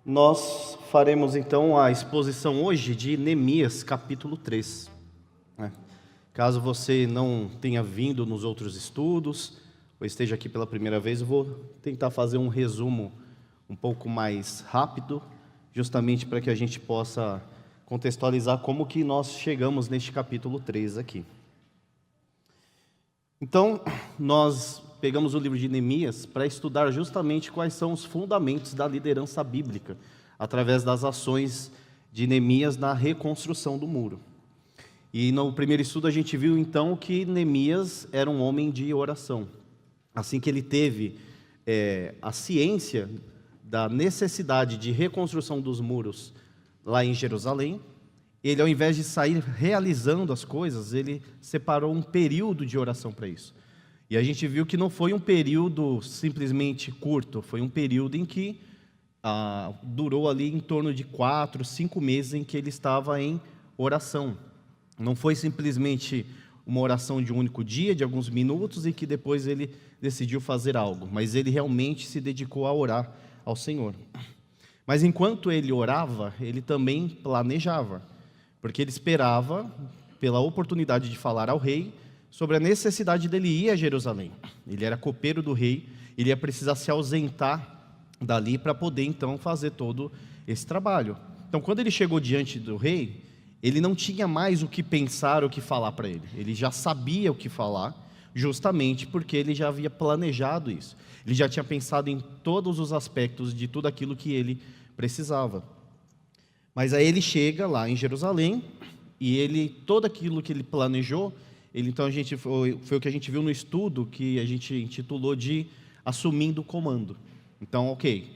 Nós faremos então a exposição hoje de Neemias, capítulo 3. Caso você não tenha vindo nos outros estudos, ou esteja aqui pela primeira vez, eu vou tentar fazer um resumo um pouco mais rápido, justamente para que a gente possa contextualizar como que nós chegamos neste capítulo 3 aqui. Então, nós pegamos o livro de Neemias para estudar justamente quais são os fundamentos da liderança bíblica, através das ações de Neemias na reconstrução do muro. E no primeiro estudo a gente viu então que Neemias era um homem de oração. Assim que ele teve a ciência da necessidade de reconstrução dos muros lá em Jerusalém, ele, ao invés de sair realizando as coisas, ele separou um período de oração para isso. E a gente viu que não foi um período simplesmente curto, foi um período em que durou ali em torno de 4, 5 meses em que ele estava em oração. Não foi simplesmente uma oração de um único dia, de alguns minutos, e que depois ele decidiu fazer algo, mas ele realmente se dedicou a orar ao Senhor. Mas enquanto ele orava, ele também planejava, porque ele esperava pela oportunidade de falar ao rei sobre a necessidade dele ir a Jerusalém. Ele era copeiro do rei, ele ia precisar se ausentar dali para poder então fazer todo esse trabalho. Então, quando ele chegou diante do rei, ele não tinha mais o que pensar, o que falar para ele. Ele já sabia o que falar, justamente porque ele já havia planejado isso. Ele já tinha pensado em todos os aspectos de tudo aquilo que ele precisava. Mas aí ele chega lá em Jerusalém e todo aquilo que ele planejou, então foi o que a gente viu no estudo que a gente intitulou de assumindo o comando. Então, ok,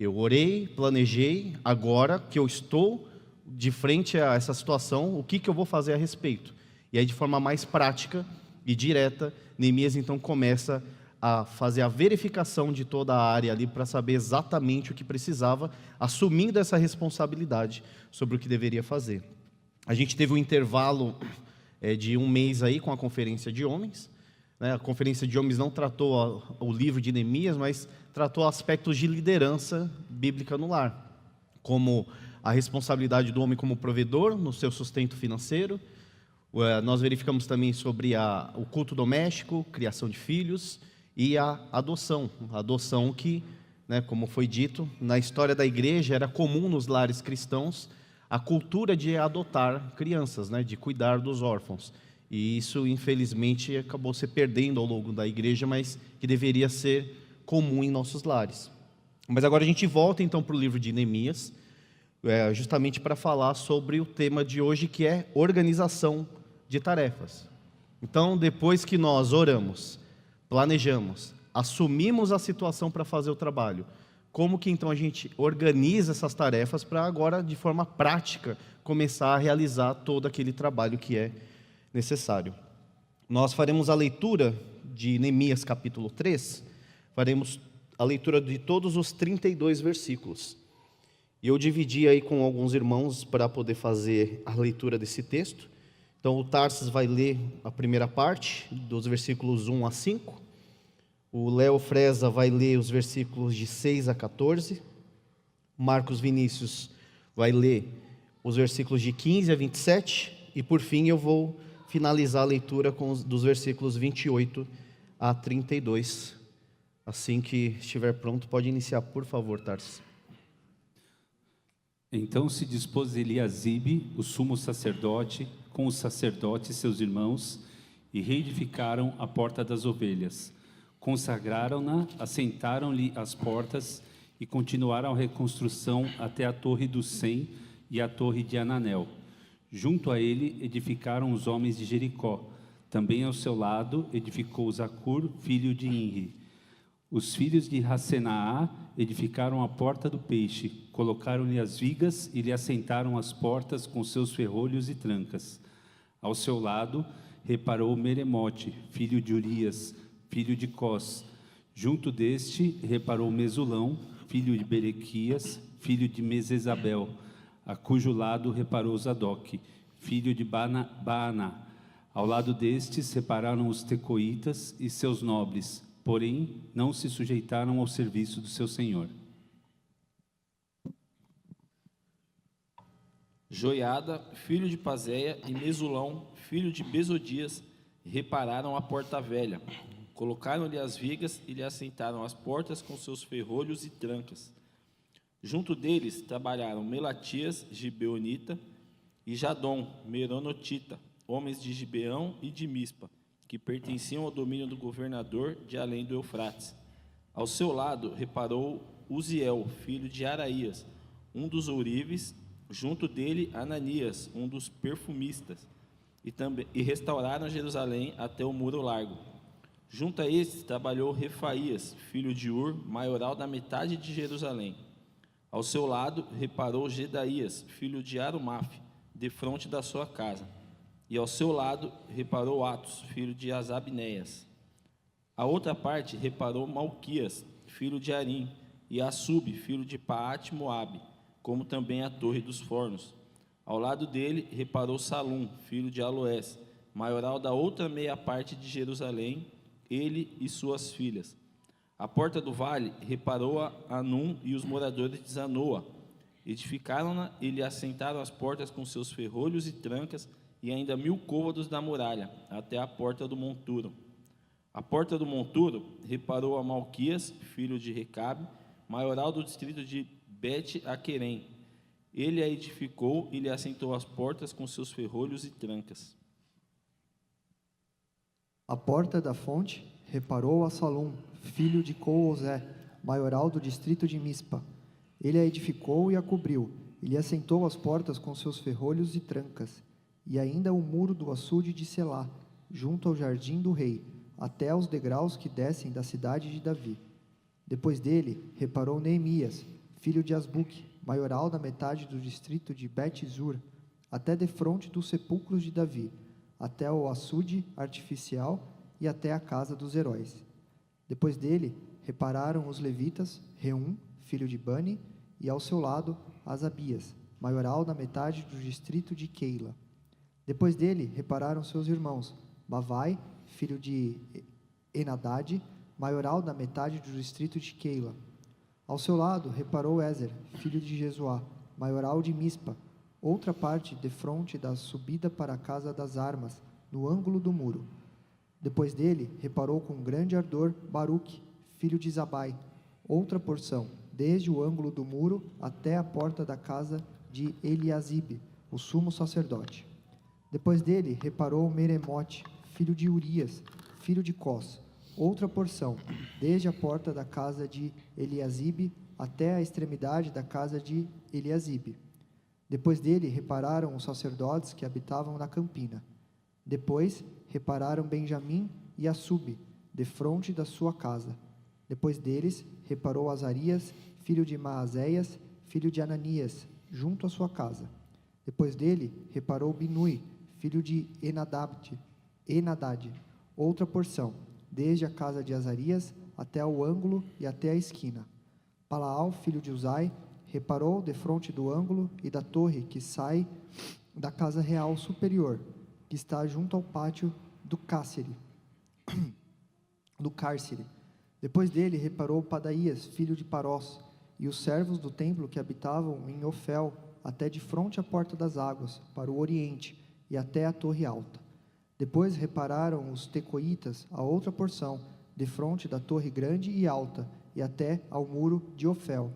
eu orei, planejei, agora que eu estou de frente a essa situação, o que eu vou fazer a respeito? E aí, de forma mais prática e direta, Neemias então começa a fazer a verificação de toda a área ali para saber exatamente o que precisava, assumindo essa responsabilidade sobre o que deveria fazer. A gente teve um intervalo de um mês aí com a Conferência de Homens. A Conferência de Homens não tratou o livro de Neemias, mas tratou aspectos de liderança bíblica no lar, como a responsabilidade do homem como provedor no seu sustento financeiro. Nós verificamos também sobre o culto doméstico, criação de filhos, e a adoção que, como foi dito, na história da igreja era comum nos lares cristãos a cultura de adotar crianças, de cuidar dos órfãos. E isso, infelizmente, acabou se perdendo ao longo da igreja, mas que deveria ser comum em nossos lares. Mas agora a gente volta então para o livro de Neemias, justamente para falar sobre o tema de hoje, que é organização de tarefas. Então, depois que nós oramos, planejamos, assumimos a situação para fazer o trabalho, como que então a gente organiza essas tarefas para agora, de forma prática, começar a realizar todo aquele trabalho que é necessário? Nós faremos a leitura de Neemias capítulo 3, faremos a leitura de todos os 32 versículos. E eu dividi aí com alguns irmãos para poder fazer a leitura desse texto. Então o Tarsis vai ler a primeira parte, dos versículos 1 a 5. O Léo Freza vai ler os versículos de 6 a 14. Marcos Vinícius vai ler os versículos de 15 a 27. E por fim eu vou finalizar a leitura dos versículos 28 a 32. Assim que estiver pronto, pode iniciar, por favor, Tarsis. Então se dispôs Eliasibe, o sumo sacerdote, com os sacerdotes seus irmãos, e reedificaram a porta das ovelhas. Consagraram-na, assentaram-lhe as portas e continuaram a reconstrução até a torre do Sem e a torre de Ananel. Junto a ele edificaram os homens de Jericó. Também ao seu lado edificou Zacur, filho de Inri. Os filhos de Racenaá edificaram a porta do peixe, colocaram-lhe as vigas e lhe assentaram as portas com seus ferrolhos e trancas. Ao seu lado reparou Meremote, filho de Urias, filho de Cós. Junto deste reparou Mesulão, filho de Berequias, filho de Mesesabel, a cujo lado reparou Zadok, filho de Baaná. Ao lado destes repararam os tecoitas e seus nobres, porém não se sujeitaram ao serviço do seu senhor. Joiada, filho de Pazéia, e Mesulão, filho de Besodias, repararam a porta velha. Colocaram-lhe as vigas e lhe assentaram as portas com seus ferrolhos e trancas. Junto deles trabalharam Melatias, gibeonita, e Jadom, meronotita, homens de Gibeão e de Mispa, que pertenciam ao domínio do governador de além do Eufrates. Ao seu lado reparou Uziel, filho de Araías, um dos ourives, junto dele Ananias, um dos perfumistas, e restauraram Jerusalém até o muro largo. Junto a estes trabalhou Refaías, filho de Ur, maioral da metade de Jerusalém. Ao seu lado reparou Gedaías, filho de Arumaf, defronte da sua casa. E ao seu lado reparou Atos, filho de Asabneias. A outra parte reparou Malquias, filho de Arim, e Assub, filho de Paate-Moabe, como também a torre dos fornos. Ao lado dele reparou Salum, filho de Aloés, maioral da outra meia parte de Jerusalém, ele e suas filhas. A porta do vale reparou a Anum e os moradores de Zanoa. Edificaram-na e lhe assentaram as portas com seus ferrolhos e trancas, e ainda 1000 côvados da muralha, até a porta do monturo. A porta do monturo reparou a Malquias, filho de Recabe, maioral do distrito de Bet-Aquerem. Ele a edificou e lhe assentou as portas com seus ferrolhos e trancas. A porta da fonte reparou a Salum, filho de Coozé, maioral do distrito de Mispa. Ele a edificou e a cobriu, e lhe assentou as portas com seus ferrolhos e trancas, e ainda o muro do açude de Selá, junto ao jardim do rei, até aos degraus que descem da cidade de Davi. Depois dele, reparou Neemias, filho de Asbuque, maioral da metade do distrito de Bet-Zur, até defronte dos sepulcros de Davi, até o açude artificial e até a casa dos heróis. Depois dele, repararam os levitas, Reum, filho de Bani, e ao seu lado, Asabias, maioral da metade do distrito de Keila. Depois dele, repararam seus irmãos, Bavai, filho de Enadade, maioral da metade do distrito de Keila. Ao seu lado, reparou Ezer, filho de Jesuá, maioral de Mispa, outra parte defronte da subida para a casa das armas, no ângulo do muro. Depois dele, reparou com grande ardor Baruque, filho de Zabai, outra porção, desde o ângulo do muro até a porta da casa de Eliasibe, o sumo sacerdote. Depois dele, reparou Meremote, filho de Urias, filho de Cós, outra porção, desde a porta da casa de Eliasibe até a extremidade da casa de Eliasibe. Depois dele, repararam os sacerdotes que habitavam na campina. Depois, repararam Benjamim e Assub, defronte da sua casa. Depois deles, reparou Azarias, filho de Maazéias, filho de Ananias, junto à sua casa. Depois dele, reparou Binui, filho de Enadade, outra porção, desde a casa de Azarias até o ângulo e até a esquina. Palaal, filho de Uzai, reparou defronte do ângulo e da torre que sai da casa real superior, que está junto ao pátio do cárcere. Depois dele, reparou Padaías, filho de Parós, e os servos do templo que habitavam em Ofel, até de frente à porta das águas, para o oriente, e até a torre alta. Depois repararam os tecoitas, a outra porção, defronte da torre grande e alta, e até ao muro de Ofel.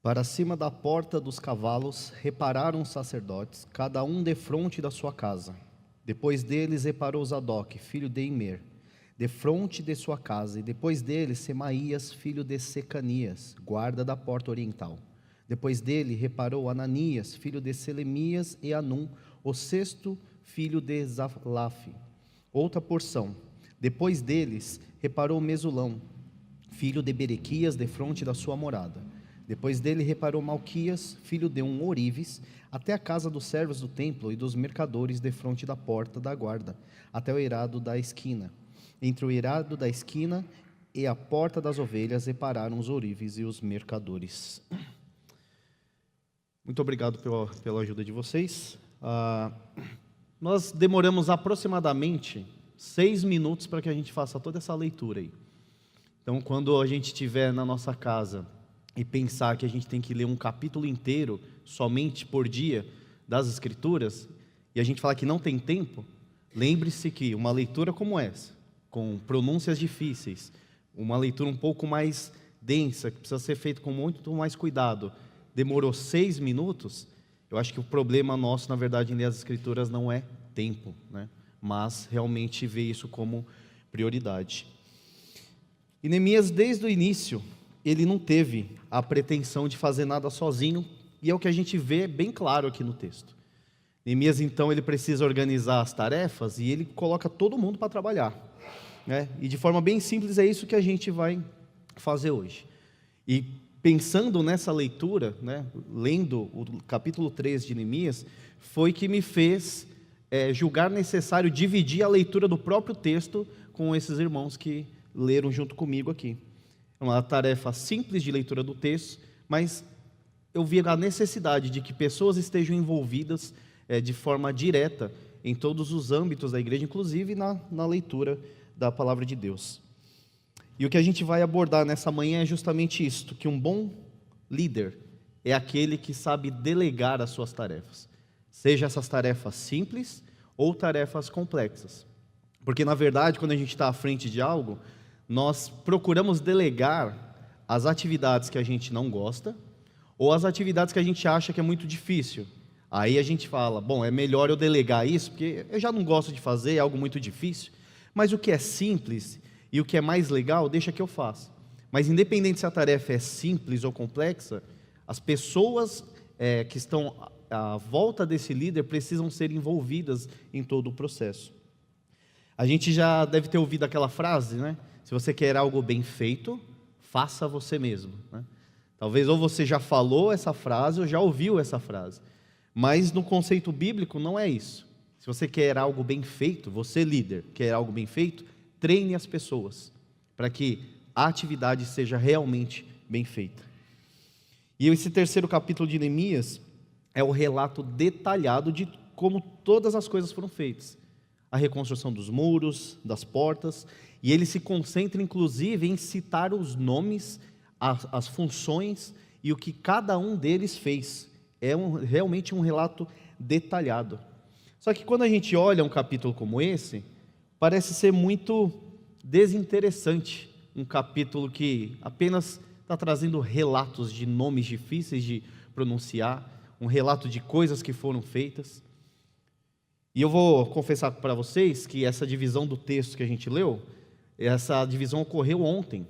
Para cima da porta dos cavalos, repararam os sacerdotes, cada um defronte da sua casa. Depois deles reparou Zadok, filho de Imer, defronte de sua casa, e depois dele Semaías, filho de Secanias, guarda da porta oriental. Depois dele reparou Ananias, filho de Selemias, e Anum, o sexto filho de Zalaf, outra porção. Depois deles reparou Mesulão, filho de Berequias, defronte da sua morada. Depois dele reparou Malquias, filho de um Orives, até a casa dos servos do templo e dos mercadores defronte da porta da guarda, até o eirado da esquina. Entre o eirado da esquina e a porta das ovelhas repararam os Orives e os mercadores. Muito obrigado pela ajuda de vocês. Nós demoramos aproximadamente 6 minutos para que a gente faça toda essa leitura aí. Então, quando a gente estiver na nossa casa, e pensar que a gente tem que ler um capítulo inteiro somente por dia das Escrituras, e a gente falar que não tem tempo, lembre-se que uma leitura como essa, com pronúncias difíceis, uma leitura um pouco mais densa, que precisa ser feita com muito mais cuidado, demorou 6 minutos, eu acho que o problema nosso, na verdade, em ler as Escrituras não é tempo, né? Mas realmente ver isso como prioridade. E Neemias, desde o início, ele não teve a pretensão de fazer nada sozinho, e é o que a gente vê bem claro aqui no texto. Neemias, então, ele precisa organizar as tarefas e ele coloca todo mundo para trabalhar, né? E de forma bem simples é isso que a gente vai fazer hoje. E pensando nessa leitura, né, lendo o capítulo 3 de Neemias, foi que me fez julgar necessário dividir a leitura do próprio texto com esses irmãos que leram junto comigo aqui. É uma tarefa simples de leitura do texto, mas eu vi a necessidade de que pessoas estejam envolvidas de forma direta em todos os âmbitos da igreja, inclusive na leitura da palavra de Deus. E o que a gente vai abordar nessa manhã é justamente isto, que um bom líder é aquele que sabe delegar as suas tarefas, seja essas tarefas simples ou tarefas complexas. Porque, na verdade, quando a gente está à frente de algo, nós procuramos delegar as atividades que a gente não gosta ou as atividades que a gente acha que é muito difícil. Aí a gente fala, bom, é melhor eu delegar isso, porque eu já não gosto de fazer, é algo muito difícil. Mas o que é simples e o que é mais legal, deixa que eu faça. Mas independente se a tarefa é simples ou complexa, as pessoas que estão à volta desse líder precisam ser envolvidas em todo o processo. A gente já deve ter ouvido aquela frase, né? Se você quer algo bem feito, faça você mesmo, né? Talvez ou você já falou essa frase ou já ouviu essa frase. Mas no conceito bíblico não é isso. Se você quer algo bem feito, você líder quer algo bem feito, treine as pessoas para que a atividade seja realmente bem feita. E esse terceiro capítulo de Neemias é o relato detalhado de como todas as coisas foram feitas. A reconstrução dos muros, das portas, e ele se concentra inclusive em citar os nomes, as funções e o que cada um deles fez. É realmente um relato detalhado. Só que quando a gente olha um capítulo como esse, parece ser muito desinteressante, um capítulo que apenas está trazendo relatos de nomes difíceis de pronunciar, um relato de coisas que foram feitas. E eu vou confessar para vocês que essa divisão do texto que a gente leu, essa divisão ocorreu ontem.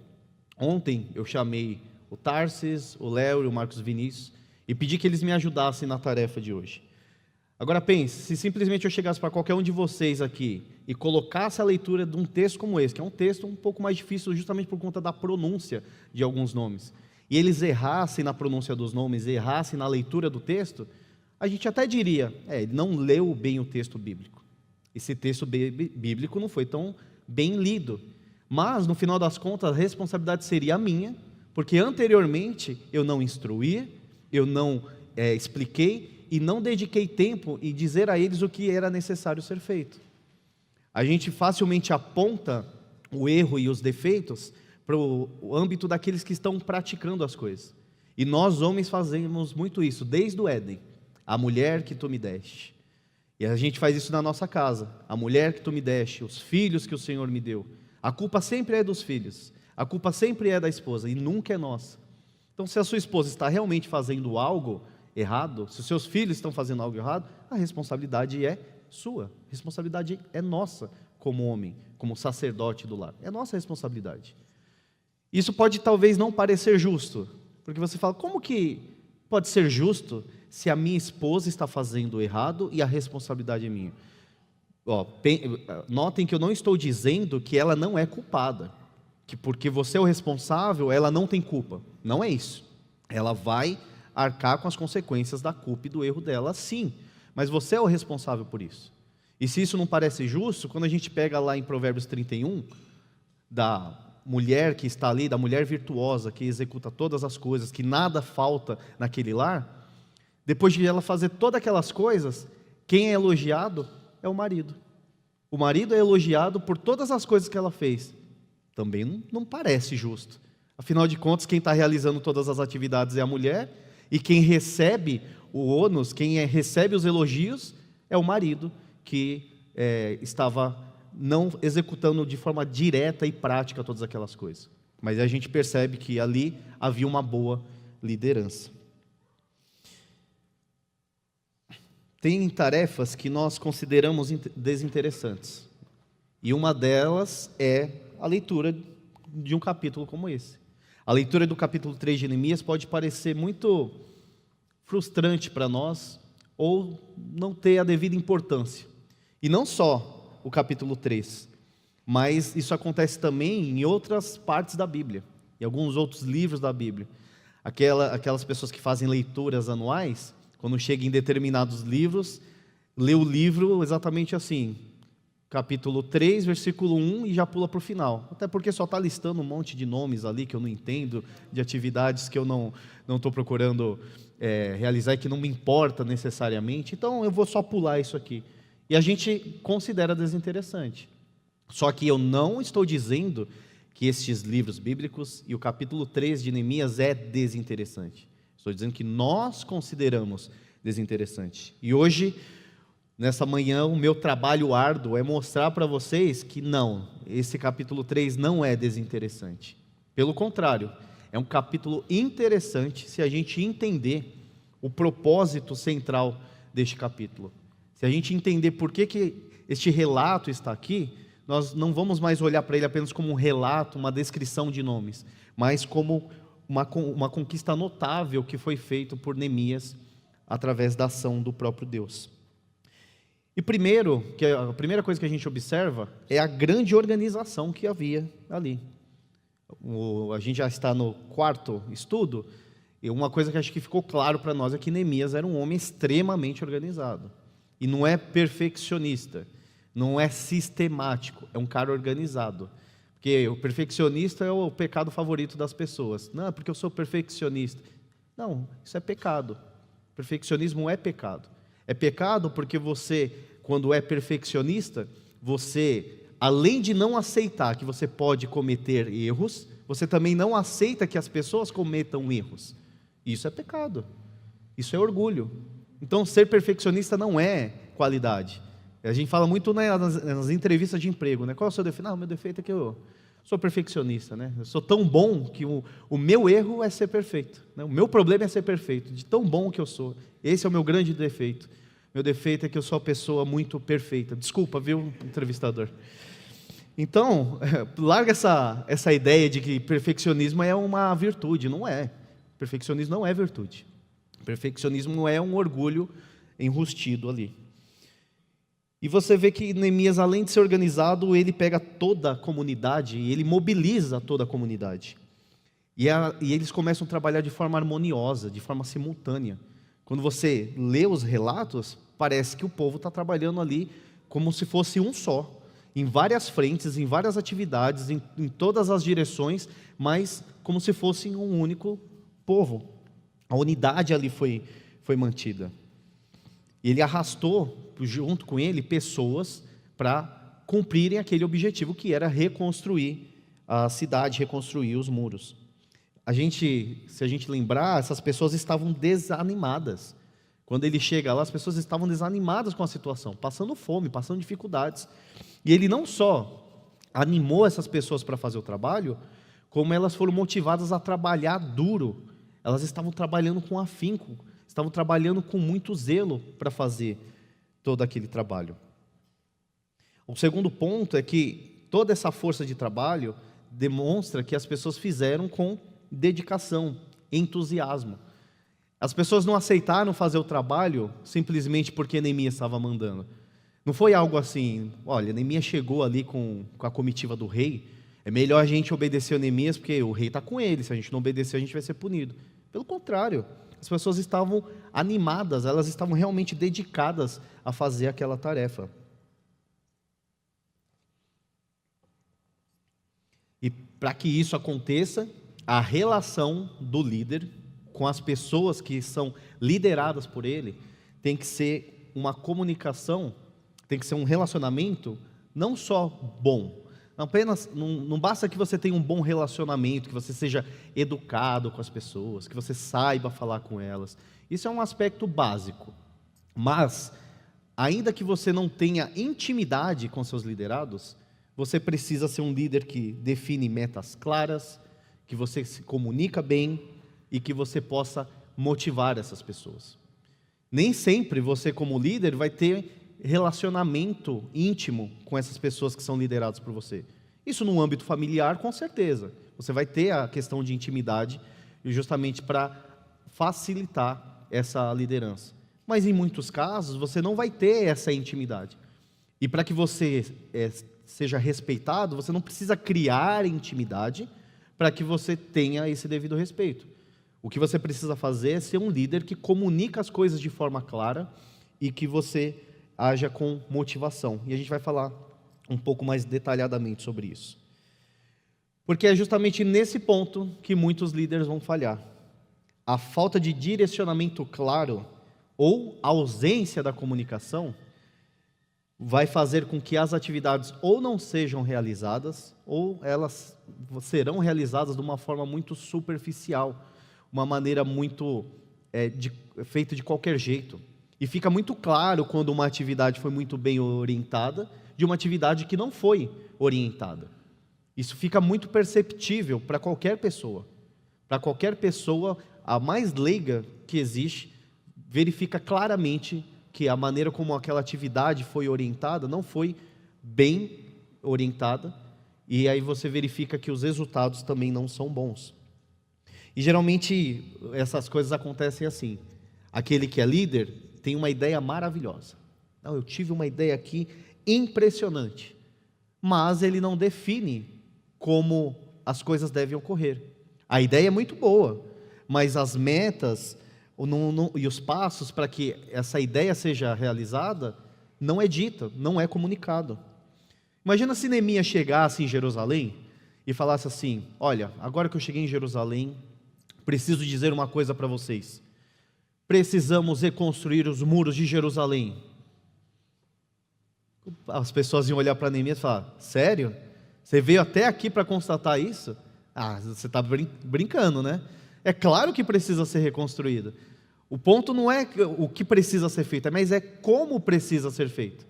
Ontem eu chamei o Tarsis, o Léo e o Marcos Vinícius e pedi que eles me ajudassem na tarefa de hoje. Agora pense, se simplesmente eu chegasse para qualquer um de vocês aqui e colocasse a leitura de um texto como esse, que é um texto um pouco mais difícil justamente por conta da pronúncia de alguns nomes, e eles errassem na pronúncia dos nomes, errassem na leitura do texto, a gente até diria, ele não leu bem o texto bíblico. Esse texto bíblico não foi tão bem lido. Mas, no final das contas, a responsabilidade seria a minha, porque anteriormente eu não instruí, eu não expliquei e não dediquei tempo em dizer a eles o que era necessário ser feito. A gente facilmente aponta o erro e os defeitos para o âmbito daqueles que estão praticando as coisas. E nós, homens, fazemos muito isso, desde o Éden. A mulher que tu me deste. E a gente faz isso na nossa casa. A mulher que tu me deste, os filhos que o Senhor me deu. A culpa sempre é dos filhos. A culpa sempre é da esposa e nunca é nossa. Então, se a sua esposa está realmente fazendo algo errado, se os seus filhos estão fazendo algo errado, a responsabilidade é sua. A responsabilidade é nossa como homem, como sacerdote do lar. É nossa responsabilidade. Isso pode talvez não parecer justo, porque você fala, como que pode ser justo se a minha esposa está fazendo errado e a responsabilidade é minha? Notem que eu não estou dizendo que ela não é culpada, que porque você é o responsável, ela não tem culpa. Não é isso. Ela vai arcar com as consequências da culpa e do erro dela, sim, mas você é o responsável por isso. E se isso não parece justo, quando a gente pega lá em Provérbios 31, da mulher que está ali, da mulher virtuosa, que executa todas as coisas, que nada falta naquele lar, depois de ela fazer todas aquelas coisas, quem é elogiado é o marido. O marido é elogiado por todas as coisas que ela fez. Também não parece justo. Afinal de contas, quem está realizando todas as atividades é a mulher, e quem recebe o ônus, quem recebe os elogios, é o marido, que estava não executando de forma direta e prática todas aquelas coisas. Mas a gente percebe que ali havia uma boa liderança. Tem tarefas que nós consideramos desinteressantes. E uma delas é a leitura de um capítulo como esse. A leitura do capítulo 3 de Neemias pode parecer muito frustrante para nós, ou não ter a devida importância. E não só o capítulo 3, mas isso acontece também em outras partes da Bíblia, em alguns outros livros da Bíblia. Aquelas pessoas que fazem leituras anuais, quando chegam em determinados livros, lê o livro exatamente assim, capítulo 3, versículo 1, e já pula para o final. Até porque só está listando um monte de nomes ali que eu não entendo, de atividades que eu não estou procurando realizar e que não me importa necessariamente. Então eu vou só pular isso aqui. E a gente considera desinteressante. Só que eu não estou dizendo que estes livros bíblicos e o capítulo 3 de Neemias é desinteressante. Estou dizendo que nós consideramos desinteressante. E hoje, nessa manhã, o meu trabalho árduo é mostrar para vocês que não, esse capítulo 3 não é desinteressante. Pelo contrário, é um capítulo interessante se a gente entender o propósito central deste capítulo. Se a gente entender por que este relato está aqui, nós não vamos mais olhar para ele apenas como um relato, uma descrição de nomes, mas como uma conquista notável que foi feita por Neemias através da ação do próprio Deus. E a primeira coisa que a gente observa é a grande organização que havia ali. A gente já está no quarto estudo, e uma coisa que acho que ficou claro para nós é que Neemias era um homem extremamente organizado. E não é perfeccionista, não é sistemático, é um cara organizado. Porque o perfeccionista é o pecado favorito das pessoas. Não, porque eu sou perfeccionista. Não, isso é pecado. Perfeccionismo é pecado. É pecado porque você, quando é perfeccionista, você, além de não aceitar que você pode cometer erros, você também não aceita que as pessoas cometam erros. Isso é pecado. Isso é orgulho. Então, ser perfeccionista não é qualidade. A gente fala muito nas entrevistas de emprego, né? Qual é o seu defeito? Não, o meu defeito é que eu sou perfeccionista, né? Eu sou tão bom que o meu erro é ser perfeito, né? O meu problema é ser perfeito, de tão bom que eu sou. Esse é o meu grande defeito. Meu defeito é que eu sou uma pessoa muito perfeita. Desculpa, viu, entrevistador? Então, larga essa ideia de que perfeccionismo é uma virtude. Não é. Perfeccionismo não é virtude. Perfeccionismo é um orgulho enrustido ali. E você vê que Neemias, além de ser organizado, ele pega toda a comunidade e ele mobiliza toda a comunidade. E eles começam a trabalhar de forma harmoniosa, de forma simultânea. Quando você lê os relatos, parece que o povo está trabalhando ali como se fosse um só, em várias frentes, em várias atividades, em todas as direções, mas como se fossem um único povo. A unidade ali foi mantida. Ele arrastou, junto com ele, pessoas para cumprirem aquele objetivo que era reconstruir a cidade, reconstruir os muros. Se a gente lembrar, essas pessoas estavam desanimadas. Quando ele chega lá, as pessoas estavam desanimadas com a situação, passando fome, passando dificuldades. E ele não só animou essas pessoas para fazer o trabalho, como elas foram motivadas a trabalhar duro. Elas estavam trabalhando com afinco, estavam trabalhando com muito zelo para fazer todo aquele trabalho. O segundo ponto é que toda essa força de trabalho demonstra que as pessoas fizeram com dedicação, entusiasmo. As pessoas não aceitaram fazer o trabalho simplesmente porque Neemias estava mandando. Não foi algo assim, olha, Neemias chegou ali com a comitiva do rei, é melhor a gente obedecer a Neemias porque o rei está com ele, se a gente não obedecer a gente vai ser punido. Pelo contrário, as pessoas estavam animadas, elas estavam realmente dedicadas a fazer aquela tarefa. E para que isso aconteça, a relação do líder com as pessoas que são lideradas por ele tem que ser uma comunicação, tem que ser um relacionamento não só bom, Não basta que você tenha um bom relacionamento, que você seja educado com as pessoas, que você saiba falar com elas. Isso é um aspecto básico. Mas, ainda que você não tenha intimidade com seus liderados, você precisa ser um líder que define metas claras, que você se comunica bem e que você possa motivar essas pessoas. Nem sempre você, como líder, vai ter relacionamento íntimo com essas pessoas que são lideradas por você. Isso no âmbito familiar, com certeza. Você vai ter a questão de intimidade, justamente para facilitar essa liderança. Mas em muitos casos, você não vai ter essa intimidade. E para que você seja respeitado, você não precisa criar intimidade para que você tenha esse devido respeito. O que você precisa fazer é ser um líder que comunica as coisas de forma clara e que você haja com motivação. E a gente vai falar um pouco mais detalhadamente sobre isso. Porque é justamente nesse ponto que muitos líderes vão falhar. A falta de direcionamento claro ou a ausência da comunicação vai fazer com que as atividades ou não sejam realizadas, ou elas serão realizadas de uma forma muito superficial, uma maneira muito feita de qualquer jeito. E fica muito claro quando uma atividade foi muito bem orientada, de uma atividade que não foi orientada. Isso fica muito perceptível para qualquer pessoa. Para qualquer pessoa, a mais leiga que existe, verifica claramente que a maneira como aquela atividade foi orientada não foi bem orientada, e aí você verifica que os resultados também não são bons. E geralmente essas coisas acontecem assim. Aquele que é líder tem uma ideia maravilhosa. Não, eu tive uma ideia aqui impressionante, mas ele não define como as coisas devem ocorrer. A ideia é muito boa, mas as metas e os passos para que essa ideia seja realizada não é dita, não é comunicado. Imagina se Neemias chegasse em Jerusalém e falasse assim: olha, agora que eu cheguei em Jerusalém, preciso dizer uma coisa para vocês. Precisamos reconstruir os muros de Jerusalém. As pessoas iam olhar para Neemias e falar: sério? Você veio até aqui para constatar isso? Ah, você está brincando, né? É claro que precisa ser reconstruída. O ponto não é o que precisa ser feito, mas é como precisa ser feito.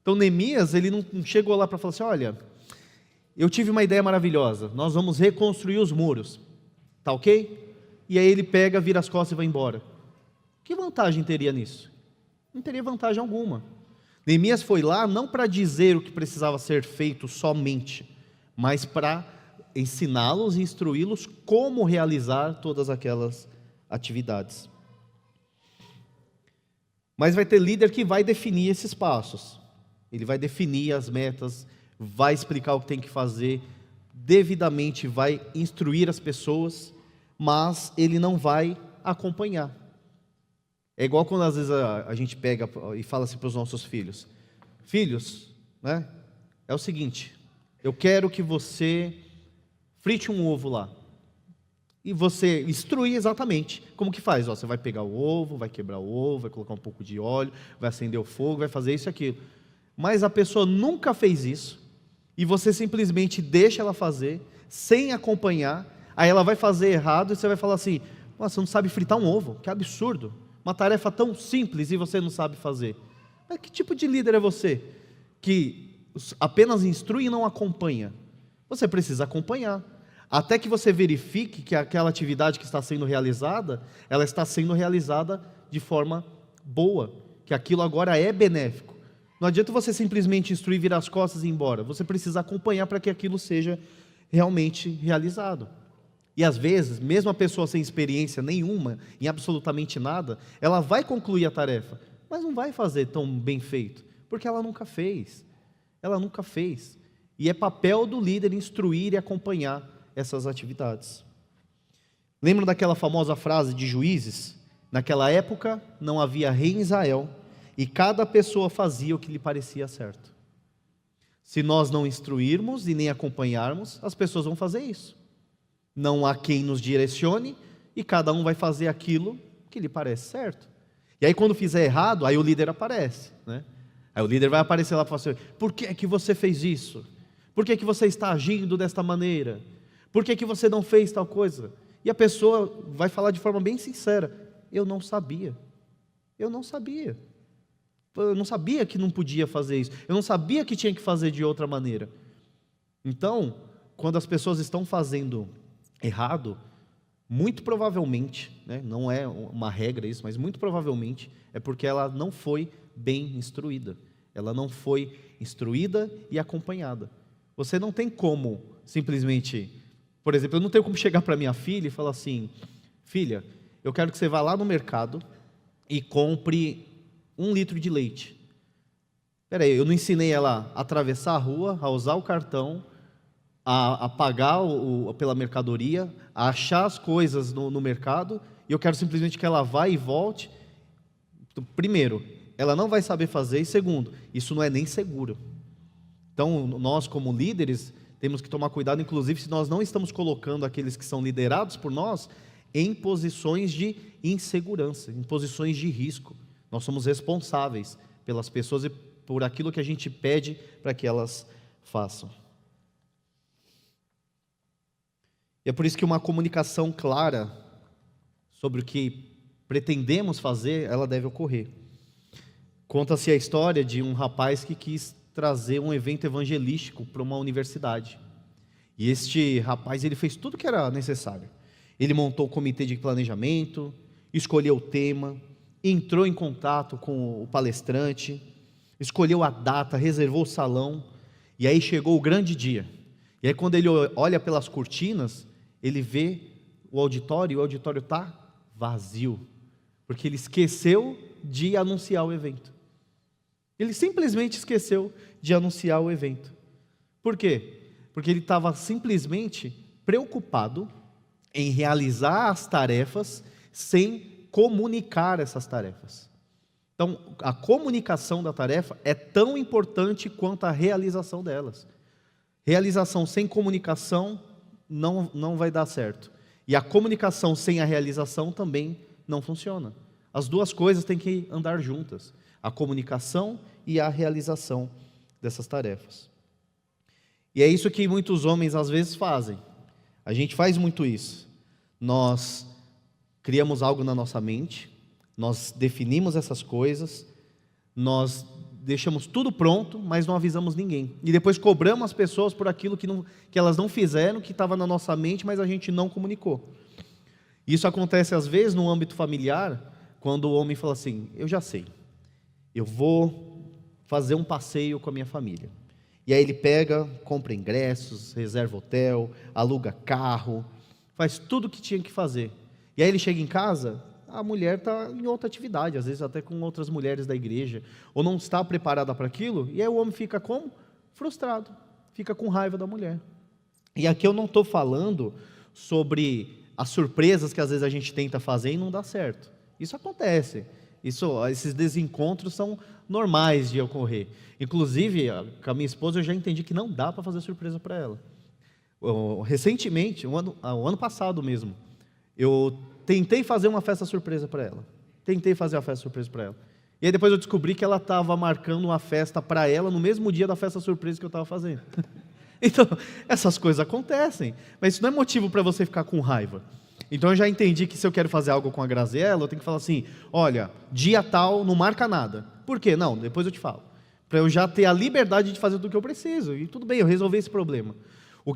Então Neemias, ele não chegou lá para falar assim: olha, eu tive uma ideia maravilhosa, nós vamos reconstruir os muros, tá ok? E aí ele pega, vira as costas e vai embora. Que vantagem teria nisso? Não teria vantagem alguma. Neemias foi lá não para dizer o que precisava ser feito somente, mas para ensiná-los e instruí-los como realizar todas aquelas atividades. Mas vai ter líder que vai definir esses passos. Ele vai definir as metas, vai explicar o que tem que fazer, devidamente vai instruir as pessoas, mas ele não vai acompanhar. É igual quando às vezes a gente pega e fala assim para os nossos filhos: filhos, né, é o seguinte, eu quero que você frite um ovo lá. E você instrui exatamente como que faz. Você vai pegar o ovo, vai quebrar o ovo, vai colocar um pouco de óleo, vai acender o fogo, vai fazer isso e aquilo. Mas a pessoa nunca fez isso, e você simplesmente deixa ela fazer, sem acompanhar, aí ela vai fazer errado, e você vai falar assim: nossa, você não sabe fritar um ovo, que absurdo. Uma tarefa tão simples e você não sabe fazer. Mas que tipo de líder é você? Que apenas instrui e não acompanha? Você precisa acompanhar, até que você verifique que aquela atividade que está sendo realizada, ela está sendo realizada de forma boa, que aquilo agora é benéfico. Não adianta você simplesmente instruir, virar as costas e ir embora. Você precisa acompanhar para que aquilo seja realmente realizado. E às vezes, mesmo a pessoa sem experiência nenhuma, em absolutamente nada, ela vai concluir a tarefa, mas não vai fazer tão bem feito, porque ela nunca fez. Ela nunca fez. E é papel do líder instruir e acompanhar essas atividades. Lembram daquela famosa frase de Juízes? Naquela época não havia rei em Israel, e cada pessoa fazia o que lhe parecia certo. Se nós não instruirmos e nem acompanharmos, as pessoas vão fazer isso. Não há quem nos direcione, e cada um vai fazer aquilo que lhe parece certo. E aí quando fizer errado, aí o líder aparece, né? Aí o líder vai aparecer lá e falar assim: por que é que você fez isso? Por que você está agindo desta maneira? Por que você não fez tal coisa? E a pessoa vai falar de forma bem sincera: eu não sabia. Eu não sabia. Eu não sabia que não podia fazer isso. Eu não sabia que tinha que fazer de outra maneira. Então, quando as pessoas estão fazendo errado, muito provavelmente, né, não é uma regra isso, mas muito provavelmente é porque ela não foi bem instruída. Ela não foi instruída e acompanhada. Você não tem como simplesmente, por exemplo, eu não tenho como chegar para minha filha e falar assim: filha, eu quero que você vá lá no mercado e compre 1 litro de leite. Peraí, eu não ensinei ela a atravessar a rua, a usar o cartão, a pagar pela mercadoria, a achar as coisas no mercado, e eu quero simplesmente que ela vá e volte. Primeiro, ela não vai saber fazer, e segundo, isso não é nem seguro. Então, nós como líderes, temos que tomar cuidado, inclusive se nós não estamos colocando aqueles que são liderados por nós em posições de insegurança, em posições de risco. Nós somos responsáveis pelas pessoas e por aquilo que a gente pede para que elas façam. E é por isso que uma comunicação clara sobre o que pretendemos fazer, ela deve ocorrer. Conta-se a história de um rapaz que quis trazer um evento evangelístico para uma universidade. E este rapaz, ele fez tudo o que era necessário. Ele montou o comitê de planejamento, escolheu o tema, entrou em contato com o palestrante, escolheu a data, reservou o salão, e aí chegou o grande dia. E aí quando ele olha pelas cortinas, ele vê o auditório, e o auditório está vazio, porque ele esqueceu de anunciar o evento. Ele simplesmente esqueceu de anunciar o evento. Por quê? Porque ele estava simplesmente preocupado em realizar as tarefas sem comunicar essas tarefas. Então, a comunicação da tarefa é tão importante quanto a realização delas. Realização sem comunicação não vai dar certo. E a comunicação sem a realização também não funciona. As duas coisas têm que andar juntas. A comunicação e a realização dessas tarefas. E é isso que muitos homens às vezes fazem. A gente faz muito isso. Nós criamos algo na nossa mente, nós definimos essas coisas, nós deixamos tudo pronto, mas não avisamos ninguém. E depois cobramos as pessoas por aquilo que elas não fizeram, que estava na nossa mente, mas a gente não comunicou. Isso acontece às vezes no âmbito familiar, quando o homem fala assim: eu já sei, eu vou fazer um passeio com a minha família. E aí ele pega, compra ingressos, reserva hotel, aluga carro, faz tudo o que tinha que fazer. E aí ele chega em casa, a mulher está em outra atividade, às vezes até com outras mulheres da igreja, ou não está preparada para aquilo, e aí o homem fica como? Frustrado, fica com raiva da mulher. E aqui eu não estou falando sobre as surpresas que às vezes a gente tenta fazer e não dá certo. Isso acontece. Esses desencontros são normais de ocorrer. Inclusive, com a minha esposa eu já entendi que não dá para fazer surpresa para ela. Recentemente, o ano passado mesmo, eu tentei fazer uma festa surpresa para ela. E aí depois eu descobri que ela estava marcando uma festa para ela no mesmo dia da festa surpresa que eu estava fazendo. Então, essas coisas acontecem, mas isso não é motivo para você ficar com raiva. Então eu já entendi que se eu quero fazer algo com a Graziella, eu tenho que falar assim: olha, dia tal, não marca nada. Por quê? Não, depois eu te falo. Para eu já ter a liberdade de fazer tudo o que eu preciso. E tudo bem, eu resolvi esse problema. O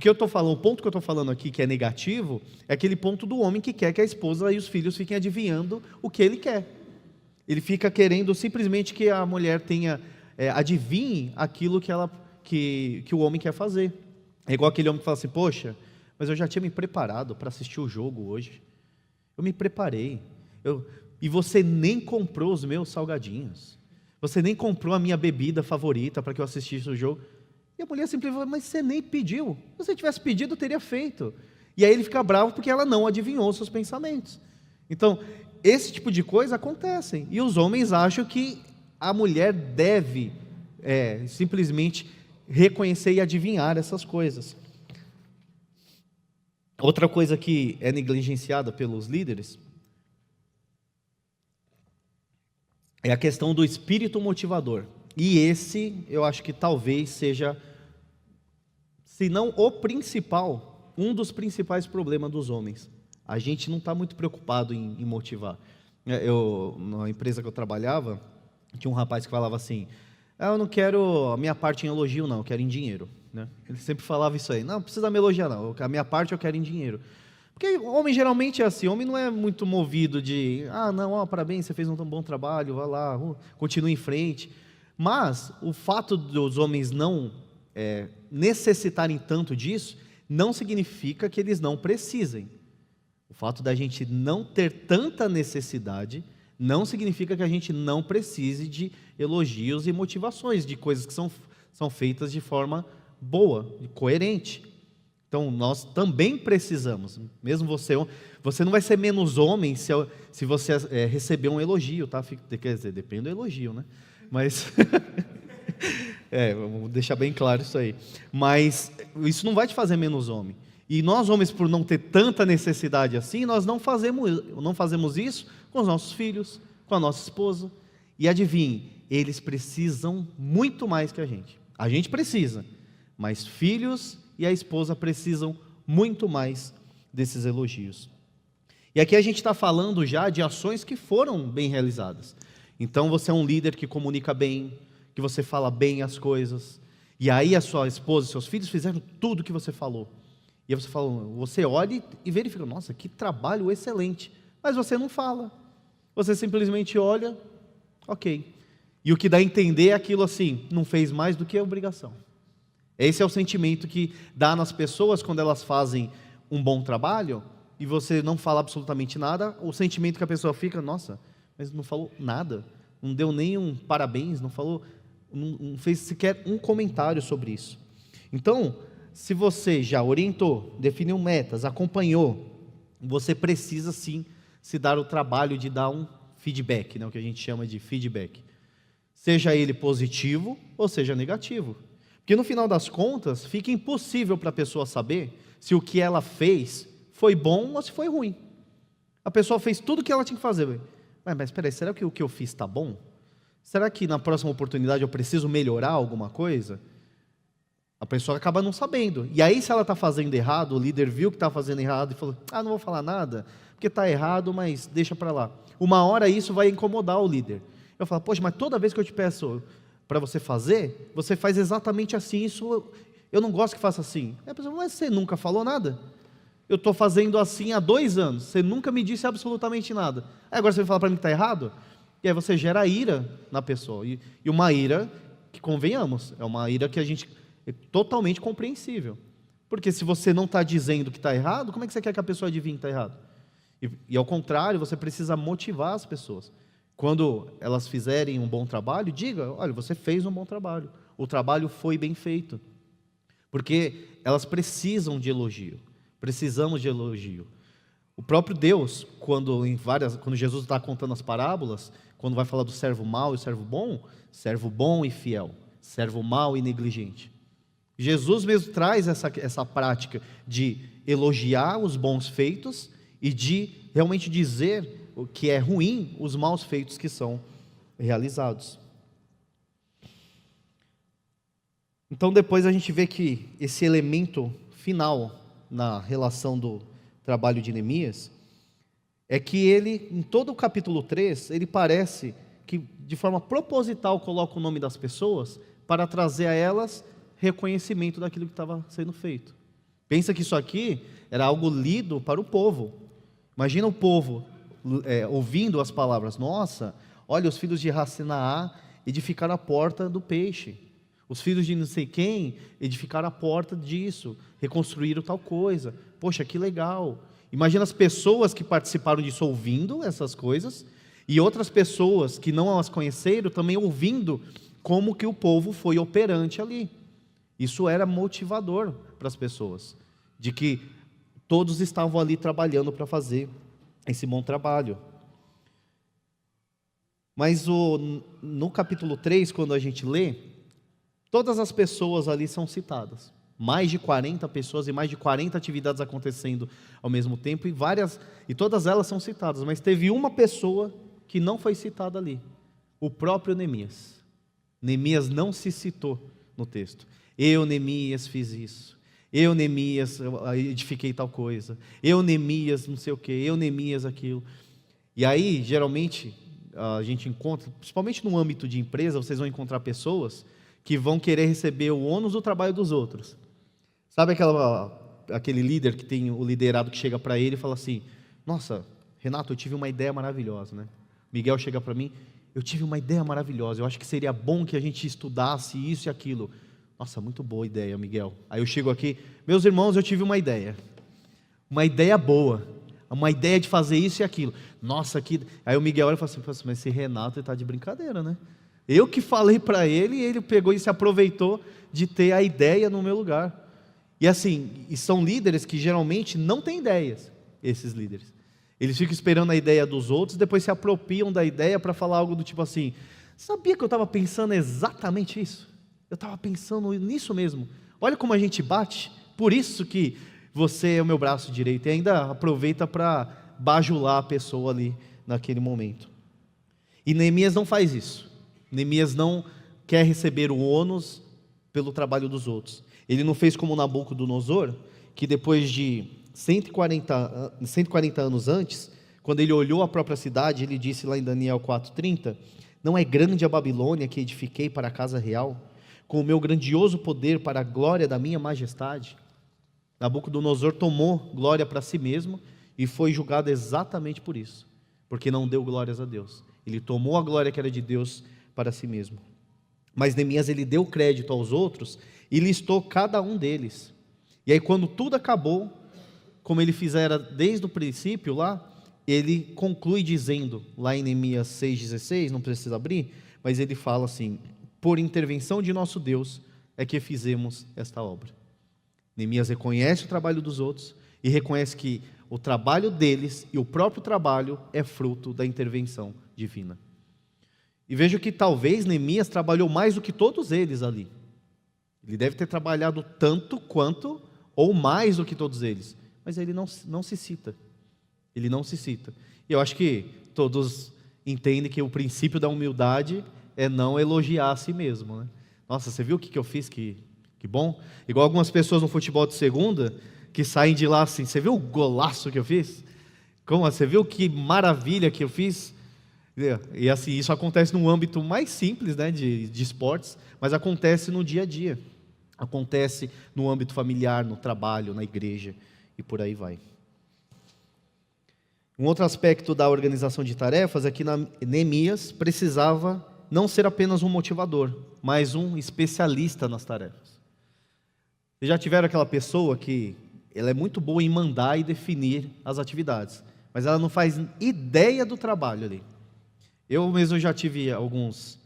ponto que eu estou falando aqui que é negativo, é aquele ponto do homem que quer que a esposa e os filhos fiquem adivinhando o que ele quer. Ele fica querendo simplesmente que a mulher adivinhe aquilo que o homem quer fazer. É igual aquele homem que fala assim: poxa, mas eu já tinha me preparado para assistir o jogo hoje. Eu me preparei. E você nem comprou os meus salgadinhos. Você nem comprou a minha bebida favorita para que eu assistisse o jogo. E a mulher simplesmente fala: mas você nem pediu. Se você tivesse pedido, eu teria feito. E aí ele fica bravo porque ela não adivinhou os seus pensamentos. Então, esse tipo de coisa acontece. E os homens acham que a mulher deve simplesmente reconhecer e adivinhar essas coisas. Outra coisa que é negligenciada pelos líderes é a questão do espírito motivador. E esse, eu acho que talvez seja se não o principal, um dos principais problemas dos homens. A gente não está muito preocupado em motivar. Na empresa que eu trabalhava, tinha um rapaz que falava assim: eu não quero a minha parte em elogio, não, eu quero em dinheiro. Né? Ele sempre falava isso aí: não precisa me elogiar, não, a minha parte eu quero em dinheiro. Porque homem geralmente é assim, homem não é muito movido de, não, parabéns, você fez um tão bom trabalho, vai lá, continue em frente. Mas o fato dos homens não necessitarem tanto disso, não significa que eles não precisem. O fato da gente não ter tanta necessidade, não significa que a gente não precise de elogios e motivações, de coisas que são feitas de forma boa, coerente. Então, nós também precisamos, mesmo você não vai ser menos homem se você receber um elogio, tá? Quer dizer, depende do elogio, né? Mas, vamos deixar bem claro isso aí. Mas isso não vai te fazer menos homem. E nós, homens, por não ter tanta necessidade assim, nós não fazemos isso com os nossos filhos, com a nossa esposa. E adivinhe, eles precisam muito mais que a gente. A gente precisa, mas filhos e a esposa precisam muito mais desses elogios. E aqui a gente está falando já de ações que foram bem realizadas. Então você é um líder que comunica bem, que você fala bem as coisas, e aí a sua esposa e seus filhos fizeram tudo o que você falou. E aí você olha e verifica: nossa, que trabalho excelente. Mas você não fala. Você simplesmente olha, ok. E o que dá a entender é aquilo assim: não fez mais do que a obrigação. Esse é o sentimento que dá nas pessoas quando elas fazem um bom trabalho e você não fala absolutamente nada. O sentimento que a pessoa fica: nossa, mas não falou nada, não deu nem um parabéns, não falou, não fez sequer um comentário sobre isso. Então, se você já orientou, definiu metas, acompanhou, você precisa sim se dar o trabalho de dar um feedback, né, o que a gente chama de feedback. Seja ele positivo ou seja negativo. Porque no final das contas, fica impossível para a pessoa saber se o que ela fez foi bom ou se foi ruim. A pessoa fez tudo o que ela tinha que fazer. Mas espera aí, será que o que eu fiz está bom? Será que na próxima oportunidade eu preciso melhorar alguma coisa? A pessoa acaba não sabendo. E aí, se ela está fazendo errado, o líder viu que está fazendo errado e falou: não vou falar nada, porque está errado, mas deixa para lá. Uma hora isso vai incomodar o líder. Eu falo: poxa, mas toda vez que eu te peço para você fazer, você faz exatamente assim, isso eu não gosto que faça assim. Aí a pessoa: mas você nunca falou nada? Eu estou fazendo assim há 2 anos, você nunca me disse absolutamente nada. Aí agora você vai falar para mim que está errado? E aí você gera ira na pessoa. E uma ira que, convenhamos, é uma ira que a gente é totalmente compreensível. Porque se você não está dizendo que está errado, como é que você quer que a pessoa adivinhe que está errado? E ao contrário, você precisa motivar as pessoas. Quando elas fizerem um bom trabalho, diga: olha, você fez um bom trabalho, o trabalho foi bem feito. Porque elas precisam de elogio, precisamos de elogio. O próprio Deus, quando Jesus está contando as parábolas, quando vai falar do servo mau e servo bom e fiel, servo mau e negligente. Jesus mesmo traz essa prática de elogiar os bons feitos e de realmente dizer o que é ruim, os maus feitos que são realizados. Então depois a gente vê que esse elemento final na relação do trabalho de Neemias é que ele, em todo o capítulo 3, ele parece que de forma proposital coloca o nome das pessoas para trazer a elas reconhecimento daquilo que estava sendo feito. Pensa que isso aqui era algo lido para o povo. Imagina o povo ouvindo as palavras: nossa, olha, os filhos de Racenaá edificaram a porta do peixe, os filhos de não sei quem edificaram a porta disso, reconstruíram tal coisa, poxa, que legal. Imagina as pessoas que participaram disso ouvindo essas coisas, e outras pessoas que não as conheceram também ouvindo como que o povo foi operante ali. Isso era motivador para as pessoas, de que todos estavam ali trabalhando para fazer esse bom trabalho. Mas no capítulo 3, quando a gente lê, todas as pessoas ali são citadas. Mais de 40 pessoas e mais de 40 atividades acontecendo ao mesmo tempo, e todas elas são citadas, mas teve uma pessoa que não foi citada ali: o próprio Neemias. Neemias não se citou no texto. Eu, Neemias, fiz isso. Eu, Neemias, eu edifiquei tal coisa. Eu, Neemias, não sei o quê. Eu, Neemias, aquilo. E aí, geralmente, a gente encontra, principalmente no âmbito de empresa, vocês vão encontrar pessoas que vão querer receber o ônus do trabalho dos outros. Sabe aquele líder que tem o liderado que chega para ele e fala assim: nossa, Renato, eu tive uma ideia maravilhosa, né? Miguel chega para mim: eu tive uma ideia maravilhosa, eu acho que seria bom que a gente estudasse isso e aquilo. Nossa, muito boa ideia, Miguel. Aí eu chego aqui: meus irmãos, eu tive uma ideia boa, uma ideia de fazer isso e aquilo. Nossa, que... Aí o Miguel olha e fala assim: mas esse Renato está de brincadeira, né? Eu que falei para ele e ele pegou e se aproveitou de ter a ideia no meu lugar. E assim, e são líderes que geralmente não têm ideias, esses líderes. Eles ficam esperando a ideia dos outros, depois se apropriam da ideia para falar algo do tipo assim: sabia que eu estava pensando exatamente isso? Eu estava pensando nisso mesmo. Olha como a gente bate, por isso que você é o meu braço direito. E ainda aproveita para bajular a pessoa ali naquele momento. E Neemias não faz isso. Neemias não quer receber o ônus pelo trabalho dos outros. Ele não fez como Nabucodonosor, que depois de 140 anos antes, quando ele olhou a própria cidade, ele disse lá em Daniel 4:30: não é grande a Babilônia que edifiquei para a casa real, com o meu grandioso poder para a glória da minha majestade? Nabucodonosor tomou glória para si mesmo e foi julgado exatamente por isso, porque não deu glórias a Deus. Ele tomou a glória que era de Deus para si mesmo. Mas Neemias, ele deu crédito aos outros e listou cada um deles. E aí, quando tudo acabou, como ele fizera desde o princípio lá, ele conclui dizendo, lá em Neemias 6,16, não precisa abrir, mas ele fala assim: por intervenção de nosso Deus é que fizemos esta obra. Neemias reconhece o trabalho dos outros e reconhece que o trabalho deles e o próprio trabalho é fruto da intervenção divina. E vejo que talvez Neemias trabalhou mais do que todos eles ali. Ele deve ter trabalhado tanto quanto, ou mais do que todos eles, mas ele não se cita. Ele não se cita. E eu acho que todos entendem que o princípio da humildade é não elogiar a si mesmo, né? Nossa, você viu o que eu fiz? Que bom. Igual algumas pessoas no futebol de segunda, que saem de lá assim: você viu o golaço que eu fiz? Como? Você viu que maravilha que eu fiz? E assim, isso acontece num âmbito mais simples, né, de esportes, mas acontece no dia a dia. Acontece no âmbito familiar, no trabalho, na igreja e por aí vai. Um outro aspecto da organização de tarefas é que Neemias precisava não ser apenas um motivador, mas um especialista nas tarefas. Vocês já tiveram aquela pessoa que ela é muito boa em mandar e definir as atividades, mas ela não faz ideia do trabalho ali. Eu mesmo já tive alguns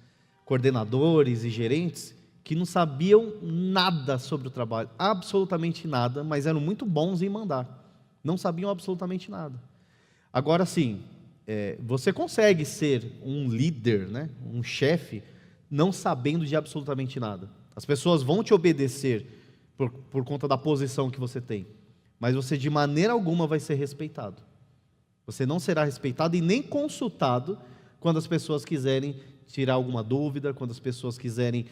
coordenadores e gerentes que não sabiam nada sobre o trabalho, absolutamente nada, mas eram muito bons em mandar. Não sabiam absolutamente nada. Agora sim, você consegue ser um líder, né, um chefe, não sabendo de absolutamente nada. As pessoas vão te obedecer por conta da posição que você tem, mas você de maneira alguma vai ser respeitado. Você não será respeitado e nem consultado quando as pessoas quiserem tirar alguma dúvida, quando as pessoas quiserem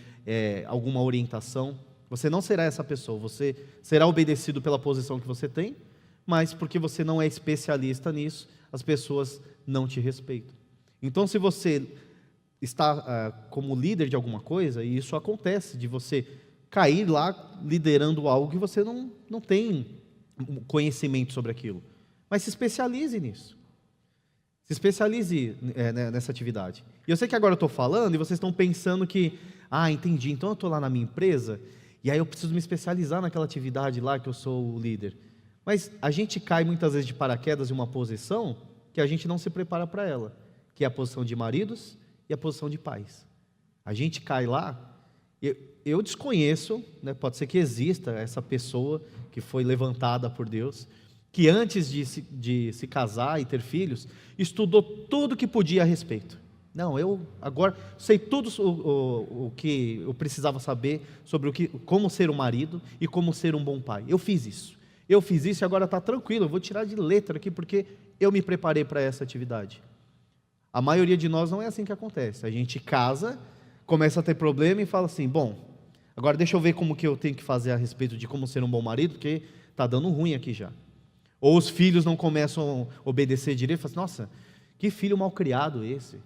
alguma orientação. Você não será essa pessoa, você será obedecido pela posição que você tem, mas porque você não é especialista nisso, as pessoas não te respeitam. Então, se você está como líder de alguma coisa, e isso acontece, de você cair lá liderando algo que você não tem conhecimento sobre aquilo, mas se especialize nisso. Se especialize nessa atividade. E eu sei que agora eu estou falando e vocês estão pensando que, entendi, então eu estou lá na minha empresa e aí eu preciso me especializar naquela atividade lá que eu sou o líder. Mas a gente cai muitas vezes de paraquedas em uma posição que a gente não se prepara para ela, que é a posição de maridos e a posição de pais. A gente cai lá, eu desconheço, né, pode ser que exista essa pessoa que foi levantada por Deus, que antes de se casar e ter filhos, estudou tudo que podia a respeito. Não, eu agora sei tudo o que eu precisava saber sobre como ser um marido e como ser um bom pai. Eu fiz isso e agora está tranquilo, eu vou tirar de letra aqui porque eu me preparei para essa atividade. A maioria de nós não é assim que acontece. A gente casa, começa a ter problema e fala assim: bom, Agora deixa eu ver como que eu tenho que fazer a respeito de como ser um bom marido, porque está dando ruim aqui já. Ou os filhos não começam a obedecer direito, falam assim, nossa, que filho mal criado esse.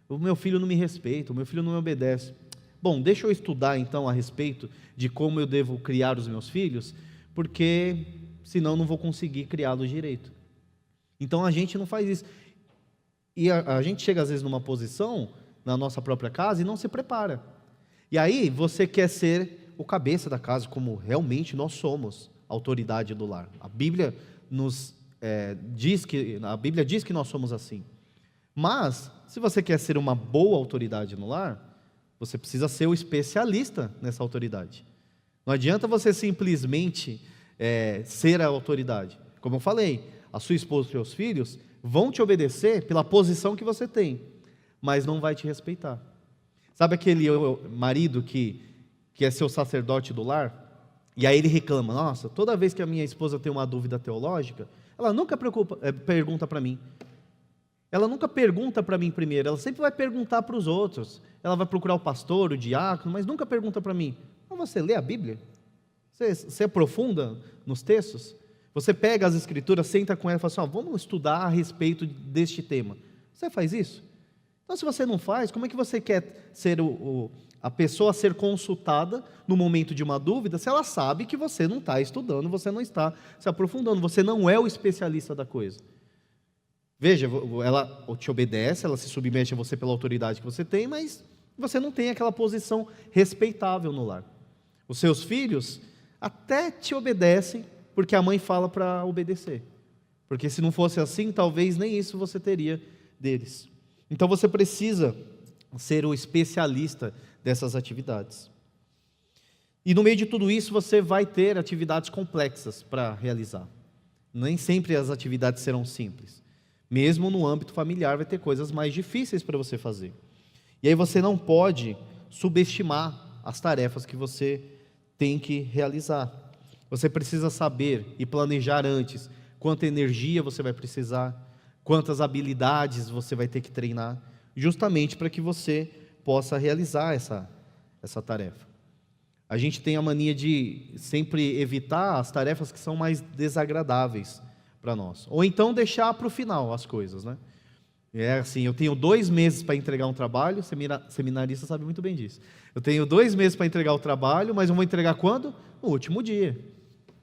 O meu filho não me respeita, o meu filho não me obedece. Bom, deixa eu estudar então a respeito de como eu devo criar os meus filhos, porque senão não vou conseguir criá-los direito. Então a gente não faz isso. E a gente chega às vezes numa posição, na nossa própria casa, e não se prepara. E aí você quer ser o cabeça da casa, como realmente nós somos, a autoridade do lar. A Bíblia diz que nós somos assim. Mas, se você quer ser uma boa autoridade no lar, você precisa ser o especialista nessa autoridade. Não adianta você simplesmente ser a autoridade. Como eu falei, a sua esposa e os seus filhos vão te obedecer pela posição que você tem, mas não vai te respeitar. Sabe aquele marido que é seu sacerdote do lar? E aí ele reclama, nossa, toda vez que a minha esposa tem uma dúvida teológica, ela nunca pergunta para mim. Ela nunca pergunta para mim primeiro, ela sempre vai perguntar para os outros. Ela vai procurar o pastor, o diácono, mas nunca pergunta para mim. Mas você lê a Bíblia? Você aprofunda nos textos? Você pega as escrituras, senta com ela e fala assim, vamos estudar a respeito deste tema. Você faz isso? Então, se você não faz, como é que você quer ser a pessoa a ser consultada no momento de uma dúvida, se ela sabe que você não está estudando, você não está se aprofundando, você não é o especialista da coisa. Veja, ela te obedece, ela se submete a você pela autoridade que você tem, mas você não tem aquela posição respeitável no lar. Os seus filhos até te obedecem, porque a mãe fala para obedecer. Porque se não fosse assim, talvez nem isso você teria deles. Então você precisa ser o especialista dessas atividades. E no meio de tudo isso, você vai ter atividades complexas para realizar. Nem sempre as atividades serão simples. Mesmo no âmbito familiar, vai ter coisas mais difíceis para você fazer. E aí você não pode subestimar as tarefas que você tem que realizar. Você precisa saber e planejar antes quanta energia você vai precisar, quantas habilidades você vai ter que treinar, justamente para que você possa realizar essa tarefa. A gente tem a mania de sempre evitar as tarefas que são mais desagradáveis para nós, ou então deixar para o final as coisas, né? É assim, eu tenho 2 meses para entregar um trabalho, seminarista sabe muito bem disso. Eu tenho 2 meses para entregar o trabalho, mas eu vou entregar quando? No último dia.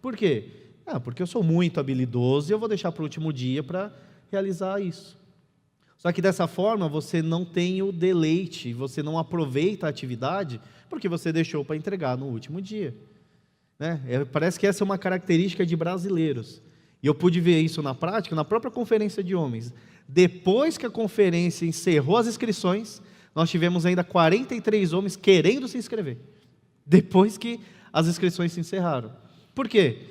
Por quê? Porque eu sou muito habilidoso e eu vou deixar para o último dia para realizar isso. Só que dessa forma você não tem o deleite, você não aproveita a atividade, porque você deixou para entregar no último dia. Né? Parece que essa é uma característica de brasileiros. E eu pude ver isso na prática, na própria conferência de homens. Depois que a conferência encerrou as inscrições, nós tivemos ainda 43 homens querendo se inscrever. Depois que as inscrições se encerraram. Por quê?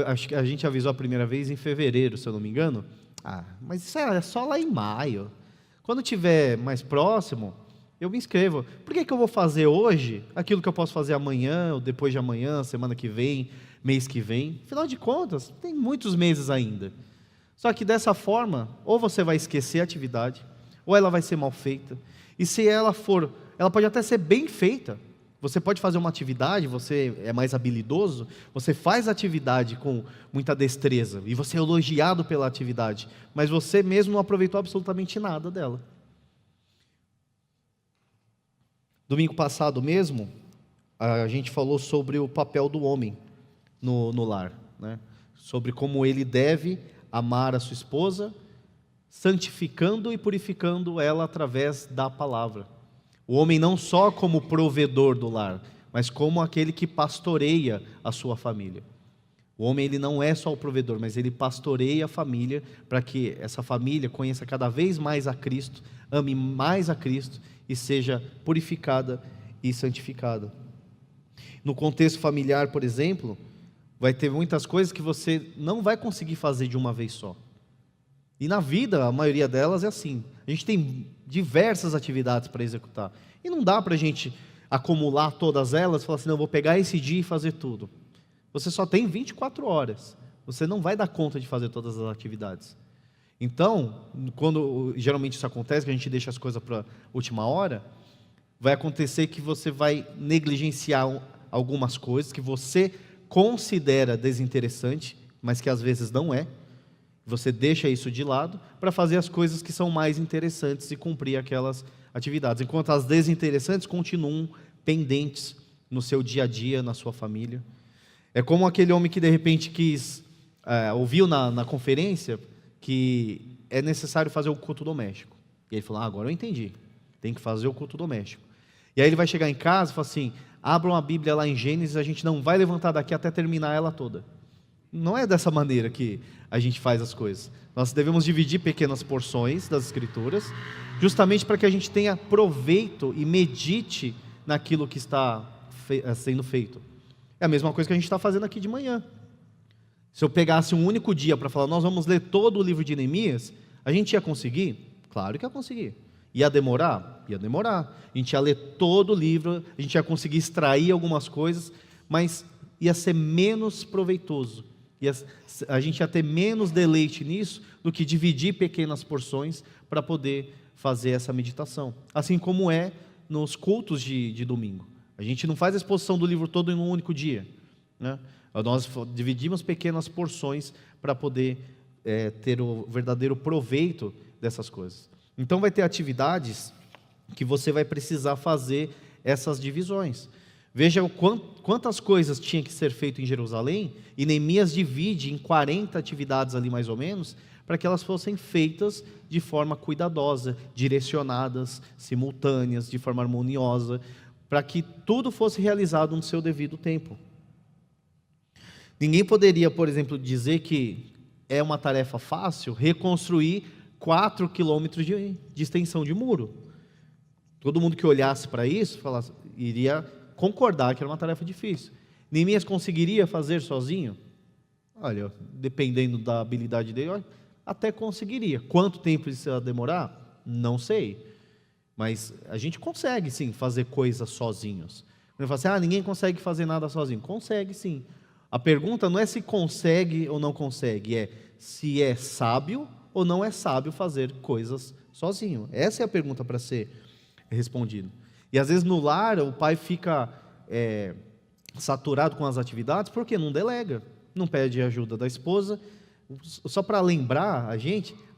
Acho que a gente avisou a primeira vez em fevereiro, se eu não me engano. Mas isso é só lá em maio. Quando tiver mais próximo, eu me inscrevo. Por que eu vou fazer hoje aquilo que eu posso fazer amanhã, ou depois de amanhã, semana que vem, mês que vem? Afinal de contas, tem muitos meses ainda. Só que dessa forma, ou você vai esquecer a atividade, ou ela vai ser mal feita. E se ela pode até ser bem feita. Você pode fazer uma atividade, você é mais habilidoso, você faz a atividade com muita destreza, e você é elogiado pela atividade, mas você mesmo não aproveitou absolutamente nada dela. Domingo passado mesmo, a gente falou sobre o papel do homem no lar, né? Sobre como ele deve amar a sua esposa, santificando e purificando ela através da palavra. O homem não só como provedor do lar, mas como aquele que pastoreia a sua família. O homem ele não é só o provedor, mas ele pastoreia a família para que essa família conheça cada vez mais a Cristo, ame mais a Cristo e seja purificada e santificada. No contexto familiar, por exemplo, vai ter muitas coisas que você não vai conseguir fazer de uma vez só. E na vida, a maioria delas é assim. A gente tem diversas atividades para executar. E não dá para a gente acumular todas elas e falar assim, não, eu vou pegar esse dia e fazer tudo. Você só tem 24 horas. Você não vai dar conta de fazer todas as atividades. Então, quando geralmente isso acontece, que a gente deixa as coisas para a última hora, vai acontecer que você vai negligenciar algumas coisas que você considera desinteressante, mas que às vezes não é. Você deixa isso de lado para fazer as coisas que são mais interessantes e cumprir aquelas atividades, enquanto as desinteressantes continuam pendentes no seu dia a dia, na sua família. É como aquele homem que de repente ouviu na conferência que é necessário fazer o culto doméstico. E ele falou, agora eu entendi, tem que fazer o culto doméstico. E aí ele vai chegar em casa e fala assim, abram a Bíblia lá em Gênesis, a gente não vai levantar daqui até terminar ela toda. Não é dessa maneira que a gente faz as coisas. Nós devemos dividir pequenas porções das Escrituras, justamente para que a gente tenha proveito e medite naquilo que está sendo feito. É a mesma coisa que a gente está fazendo aqui de manhã. Se eu pegasse um único dia para falar, nós vamos ler todo o livro de Neemias, a gente ia conseguir? Claro que ia conseguir. Ia demorar? Ia demorar. A gente ia ler todo o livro, a gente ia conseguir extrair algumas coisas, mas ia ser menos proveitoso. A gente ia ter menos deleite nisso do que dividir pequenas porções para poder fazer essa meditação. Assim como é nos cultos de domingo. A gente não faz a exposição do livro todo em um único dia, né? Nós dividimos pequenas porções para poder ter o verdadeiro proveito dessas coisas. Então vai ter atividades que você vai precisar fazer essas divisões. Veja quantas coisas tinha que ser feito em Jerusalém, e Neemias divide em 40 atividades ali mais ou menos, para que elas fossem feitas de forma cuidadosa, direcionadas, simultâneas, de forma harmoniosa, para que tudo fosse realizado no seu devido tempo. Ninguém poderia, por exemplo, dizer que é uma tarefa fácil reconstruir 4 quilômetros de extensão de muro. Todo mundo que olhasse para isso iria concordar que era uma tarefa difícil. Neemias conseguiria fazer sozinho? Olha, dependendo da habilidade dele, até conseguiria. Quanto tempo isso ia demorar? Não sei. Mas a gente consegue sim fazer coisas sozinhos. Quando eu falo assim, ninguém consegue fazer nada sozinho. Consegue sim. A pergunta não é se consegue ou não consegue, é se é sábio ou não é sábio fazer coisas sozinho. Essa é a pergunta para ser respondida. E às vezes no lar o pai fica saturado com as atividades porque não delega, não pede ajuda da esposa. Só para lembrar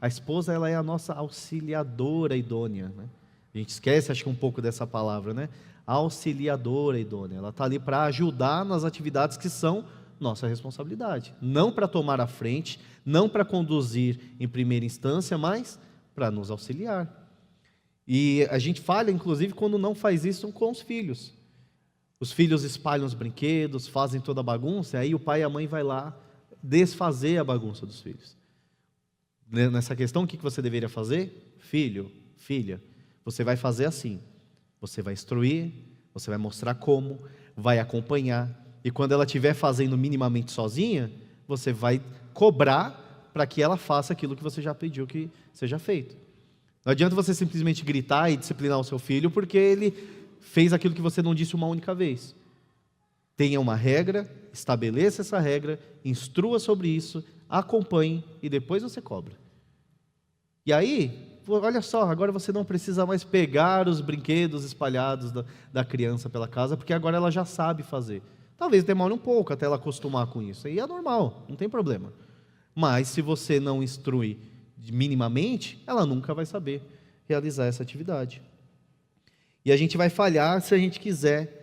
a esposa ela é a nossa auxiliadora idônea, né? A gente esquece, acho que um pouco dessa palavra, né? Auxiliadora idônea. Ela está ali para ajudar nas atividades que são nossa responsabilidade. Não para tomar a frente, não para conduzir em primeira instância, mas para nos auxiliar. E a gente falha, inclusive, quando não faz isso com os filhos. Os filhos espalham os brinquedos, fazem toda a bagunça, aí o pai e a mãe vai lá desfazer a bagunça dos filhos. Nessa questão, o que você deveria fazer? Filho, filha, você vai fazer assim. Você vai instruir, você vai mostrar como, vai acompanhar. E quando ela estiver fazendo minimamente sozinha, você vai cobrar para que ela faça aquilo que você já pediu que seja feito. Não adianta você simplesmente gritar e disciplinar o seu filho porque ele fez aquilo que você não disse uma única vez. Tenha uma regra, estabeleça essa regra, instrua sobre isso, acompanhe e depois você cobra. E aí, olha só, agora você não precisa mais pegar os brinquedos espalhados da criança pela casa, porque agora ela já sabe fazer. Talvez demore um pouco até ela acostumar com isso, aí é normal, não tem problema. Mas se você não instrui minimamente, ela nunca vai saber realizar essa atividade. E a gente vai falhar se a gente quiser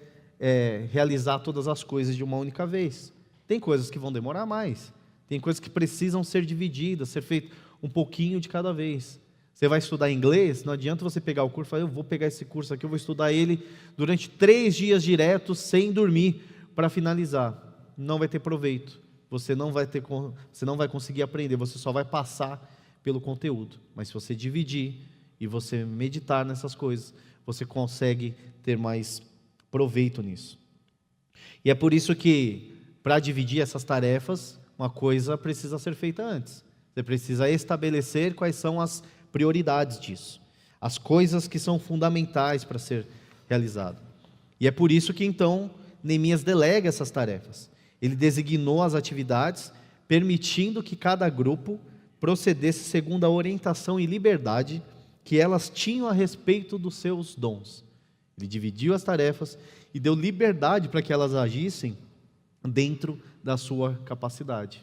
realizar todas as coisas de uma única vez. Tem coisas que vão demorar mais, tem coisas que precisam ser divididas, ser feito um pouquinho de cada vez. Você vai estudar inglês, não adianta você pegar o curso e falar, eu vou pegar esse curso aqui, eu vou estudar ele durante 3 dias diretos, sem dormir, para finalizar. Não vai ter proveito, você não vai conseguir aprender, você só vai passar pelo conteúdo. Mas se você dividir e você meditar nessas coisas, você consegue ter mais proveito nisso. E é por isso que, para dividir essas tarefas, uma coisa precisa ser feita antes. Você precisa estabelecer quais são as prioridades disso, as coisas que são fundamentais para ser realizado. E é por isso que então Neemias delega essas tarefas. Ele designou as atividades, permitindo que cada grupo procedesse segundo a orientação e liberdade que elas tinham a respeito dos seus dons. Ele dividiu as tarefas e deu liberdade para que elas agissem dentro da sua capacidade.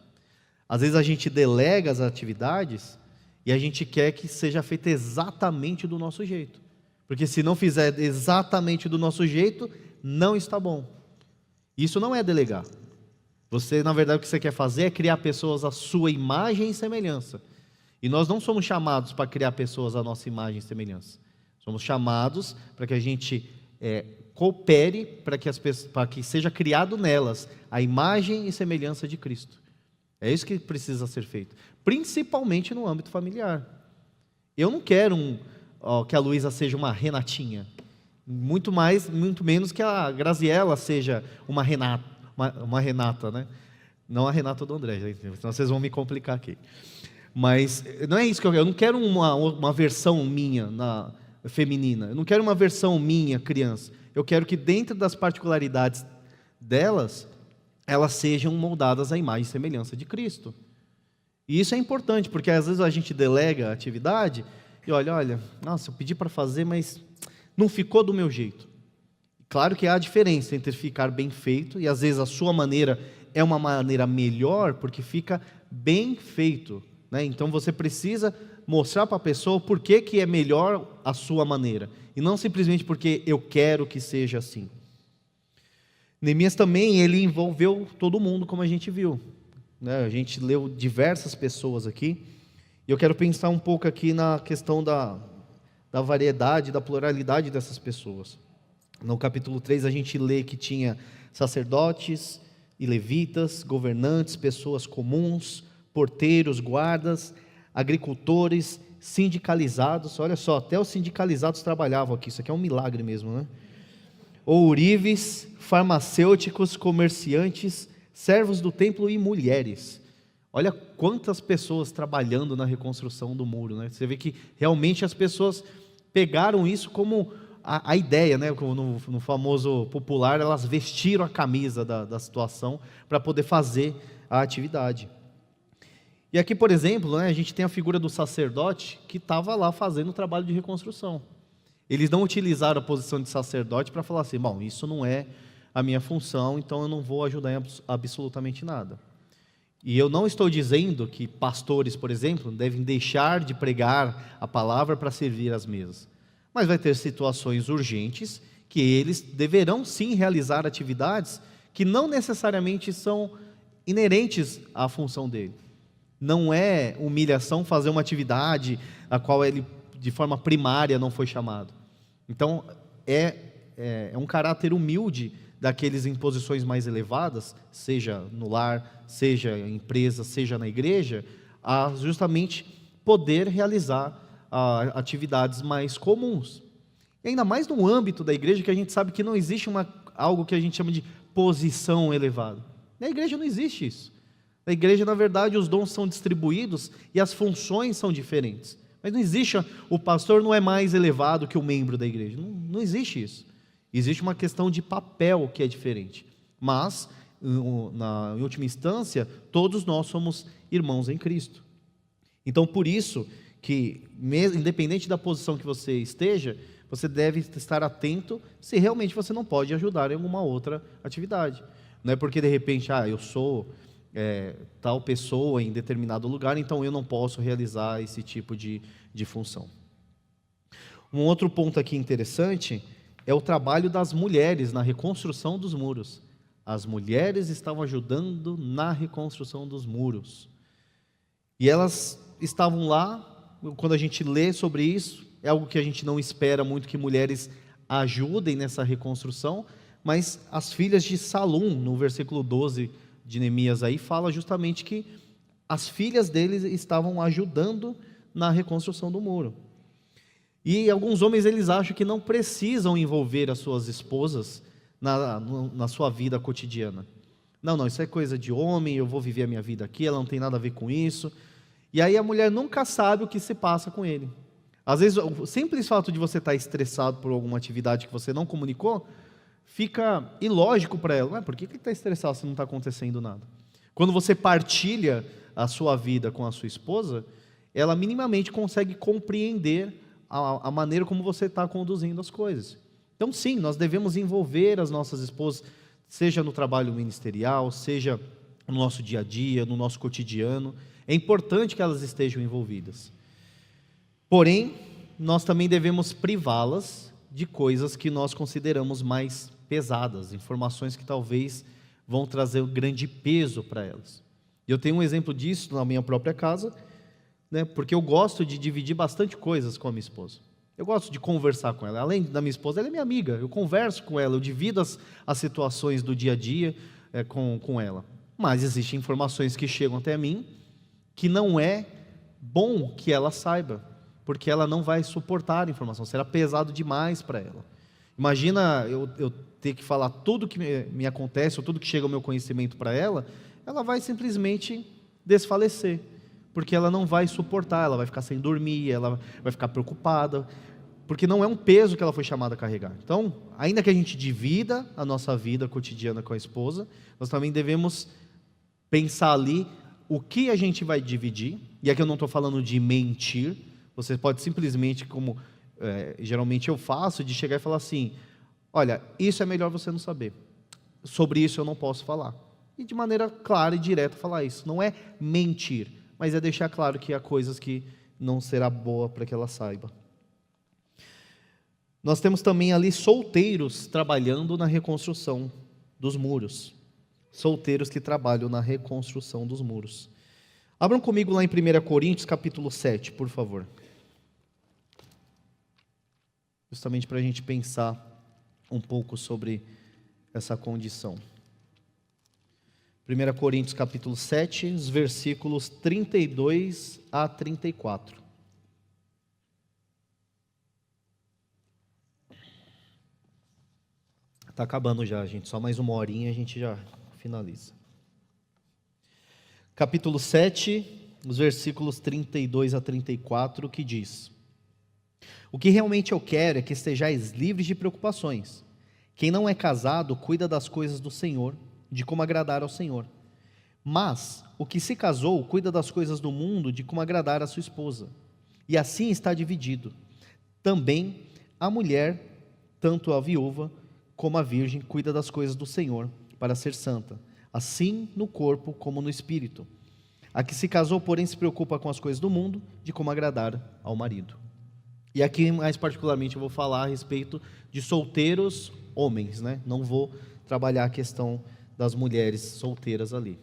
Às vezes a gente delega as atividades e a gente quer que seja feita exatamente do nosso jeito. Porque se não fizer exatamente do nosso jeito, não está bom. Isso não é delegar. Você, na verdade, o que você quer fazer é criar pessoas à sua imagem e semelhança. E nós não somos chamados para criar pessoas à nossa imagem e semelhança. Somos chamados para que a gente coopere para que seja criado nelas a imagem e semelhança de Cristo. É isso que precisa ser feito, principalmente no âmbito familiar. Eu não quero que a Luísa seja uma Renatinha, muito menos que a Graziela seja uma Renata, né? Não a Renata do André, gente, senão vocês vão me complicar aqui. Mas não é isso que eu quero. Eu não quero uma versão minha feminina. Eu não quero uma versão minha criança. Eu quero que dentro das particularidades delas, elas sejam moldadas à imagem e semelhança de Cristo. E isso é importante, porque às vezes a gente delega a atividade e olha, nossa, eu pedi para fazer, mas não ficou do meu jeito. Claro que há a diferença entre ficar bem feito e às vezes a sua maneira é uma maneira melhor, porque fica bem feito, né? Então você precisa mostrar para a pessoa por que é melhor a sua maneira, e não simplesmente porque eu quero que seja assim. Neemias também, ele envolveu todo mundo, como a gente viu, né? A gente leu diversas pessoas aqui, e eu quero pensar um pouco aqui na questão da variedade, da pluralidade dessas pessoas. No capítulo 3 a gente lê que tinha sacerdotes e levitas, governantes, pessoas comuns, porteiros, guardas, agricultores, sindicalizados. Olha só, até os sindicalizados trabalhavam aqui, isso aqui é um milagre mesmo, né? Ourives, farmacêuticos, comerciantes, servos do templo e mulheres. Olha quantas pessoas trabalhando na reconstrução do muro, né? Você vê que realmente as pessoas pegaram isso como a ideia, né? Como no famoso popular, elas vestiram a camisa da situação para poder fazer a atividade. E aqui, por exemplo, né, a gente tem a figura do sacerdote que estava lá fazendo o trabalho de reconstrução. Eles não utilizaram a posição de sacerdote para falar assim, bom, isso não é a minha função, então eu não vou ajudar em absolutamente nada. E eu não estou dizendo que pastores, por exemplo, devem deixar de pregar a palavra para servir às mesas. Mas vai ter situações urgentes que eles deverão sim realizar atividades que não necessariamente são inerentes à função dele. Não é humilhação fazer uma atividade a qual ele, de forma primária, não foi chamado. Então, é um caráter humilde daqueles em posições mais elevadas, seja no lar, seja em empresa, seja na igreja, a justamente poder realizar atividades mais comuns. E ainda mais no âmbito da igreja, que a gente sabe que não existe algo que a gente chama de posição elevada. Na igreja não existe isso. Na igreja, na verdade, os dons são distribuídos e as funções são diferentes. Mas não existe, o pastor não é mais elevado que o membro da igreja. Não existe isso. Existe uma questão de papel que é diferente. Mas, em última instância, todos nós somos irmãos em Cristo. Então, por isso que, independente da posição que você esteja, você deve estar atento se realmente você não pode ajudar em alguma outra atividade. Não é porque, de repente, eu sou tal pessoa em determinado lugar, então eu não posso realizar esse tipo de função. Um outro ponto aqui interessante é o trabalho das mulheres na reconstrução dos muros. As mulheres estavam ajudando na reconstrução dos muros. E elas estavam lá, quando a gente lê sobre isso, é algo que a gente não espera muito que mulheres ajudem nessa reconstrução, mas as filhas de Salum, no versículo 12 de Neemias aí, fala justamente que as filhas deles estavam ajudando na reconstrução do muro. E alguns homens, eles acham que não precisam envolver as suas esposas na sua vida cotidiana. Não, isso é coisa de homem, eu vou viver a minha vida aqui, ela não tem nada a ver com isso. E aí a mulher nunca sabe o que se passa com ele. Às vezes, o simples fato de você estar estressado por alguma atividade que você não comunicou, fica ilógico para ela. Por que ele está estressado se não está acontecendo nada? Quando você partilha a sua vida com a sua esposa, ela minimamente consegue compreender a maneira como você está conduzindo as coisas. Então, sim, nós devemos envolver as nossas esposas, seja no trabalho ministerial, seja no nosso dia a dia, no nosso cotidiano. É importante que elas estejam envolvidas. Porém, nós também devemos privá-las de coisas que nós consideramos mais pesadas, informações que talvez vão trazer um grande peso para elas. Eu tenho um exemplo disso na minha própria casa, né, porque eu gosto de dividir bastante coisas com a minha esposa. Eu gosto de conversar com ela. Além da minha esposa, ela é minha amiga. Eu converso com ela, eu divido as situações do dia a dia com ela. Mas existem informações que chegam até mim que não é bom que ela saiba, porque ela não vai suportar a informação, será pesado demais para ela. Imagina eu ter que falar tudo que me acontece, ou tudo que chega ao meu conhecimento para ela, ela vai simplesmente desfalecer, porque ela não vai suportar, ela vai ficar sem dormir, ela vai ficar preocupada, porque não é um peso que ela foi chamada a carregar. Então, ainda que a gente divida a nossa vida cotidiana com a esposa, nós também devemos pensar ali o que a gente vai dividir, e aqui eu não estou falando de mentir, você pode simplesmente, como geralmente eu faço, de chegar e falar assim, olha, isso é melhor você não saber, sobre isso eu não posso falar. E de maneira clara e direta falar isso, não é mentir, mas é deixar claro que há coisas que não será boa para que ela saiba. Nós temos também ali solteiros trabalhando na reconstrução dos muros. Solteiros que trabalham na reconstrução dos muros. Abram comigo lá em 1 Coríntios, capítulo 7, por favor. Justamente para a gente pensar um pouco sobre essa condição. 1 Coríntios, capítulo 7, os versículos 32 a 34. Está acabando já, gente. Só mais uma horinha e a gente já finaliza. Capítulo 7, os versículos 32 a 34, que diz: o que realmente eu quero é que estejais livres de preocupações. Quem não é casado cuida das coisas do Senhor, de como agradar ao Senhor. Mas o que se casou cuida das coisas do mundo, de como agradar a sua esposa. E assim está dividido. Também a mulher, tanto a viúva como a virgem, cuida das coisas do Senhor, para ser santa, assim no corpo como no espírito. A que se casou, porém, se preocupa com as coisas do mundo, de como agradar ao marido. E aqui, mais particularmente, eu vou falar a respeito de solteiros homens, né? Não vou trabalhar a questão das mulheres solteiras ali.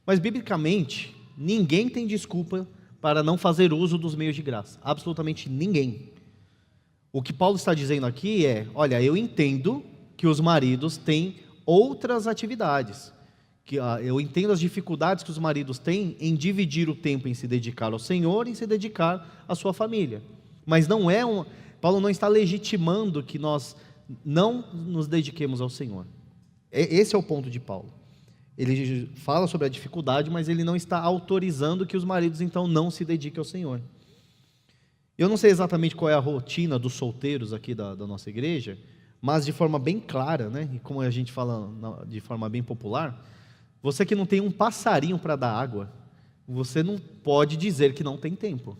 Mas, biblicamente, ninguém tem desculpa para não fazer uso dos meios de graça. Absolutamente ninguém. O que Paulo está dizendo aqui é, olha, eu entendo que os maridos têm outras atividades, que eu entendo as dificuldades que os maridos têm em dividir o tempo em se dedicar ao Senhor e em se dedicar à sua família, mas não é Paulo não está legitimando que nós não nos dediquemos ao Senhor. Esse é o ponto de Paulo. Ele fala sobre a dificuldade, mas ele não está autorizando que os maridos então não se dediquem ao Senhor. Eu não sei exatamente qual é a rotina dos solteiros aqui da nossa igreja, mas de forma bem clara, né? E como a gente fala de forma bem popular, você que não tem um passarinho para dar água, você não pode dizer que não tem tempo.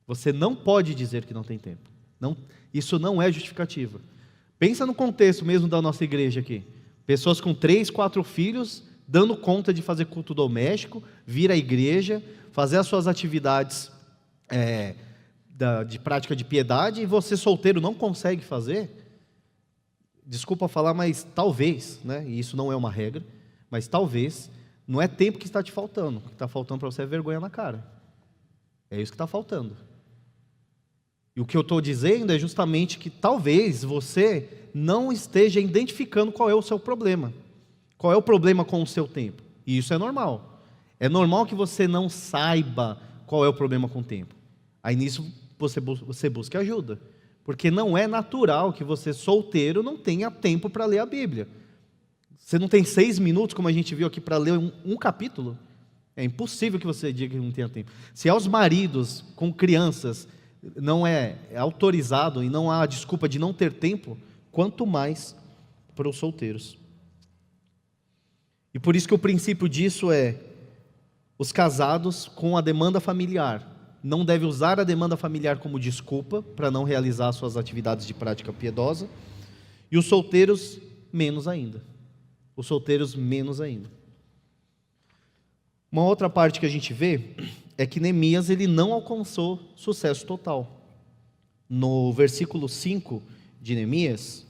Você não pode dizer que não tem tempo. Não, isso não é justificativa. Pensa no contexto mesmo da nossa igreja aqui. Pessoas com 3, 4 filhos, dando conta de fazer culto doméstico, vir à igreja, fazer as suas atividades de prática de piedade, e você solteiro não consegue fazer. Desculpa falar, mas talvez, né? E isso não é uma regra, mas talvez, não é tempo que está te faltando. O que está faltando para você é vergonha na cara. É isso que está faltando. E o que eu estou dizendo é justamente que talvez você não esteja identificando qual é o seu problema. Qual é o problema com o seu tempo? E isso é normal. É normal que você não saiba qual é o problema com o tempo. Aí nisso você busca ajuda. Porque não é natural que você, solteiro, não tenha tempo para ler a Bíblia. Você não tem 6 minutos, como a gente viu aqui, para ler um capítulo? É impossível que você diga que não tenha tempo. Se aos maridos com crianças não é autorizado e não há desculpa de não ter tempo, quanto mais para os solteiros. E por isso que o princípio disso é, os casados com a demanda familiar não devem usar a demanda familiar como desculpa para não realizar suas atividades de prática piedosa. E os solteiros, menos ainda. Os solteiros, menos ainda. Uma outra parte que a gente vê é que Neemias ele não alcançou sucesso total. No versículo 5 de Neemias,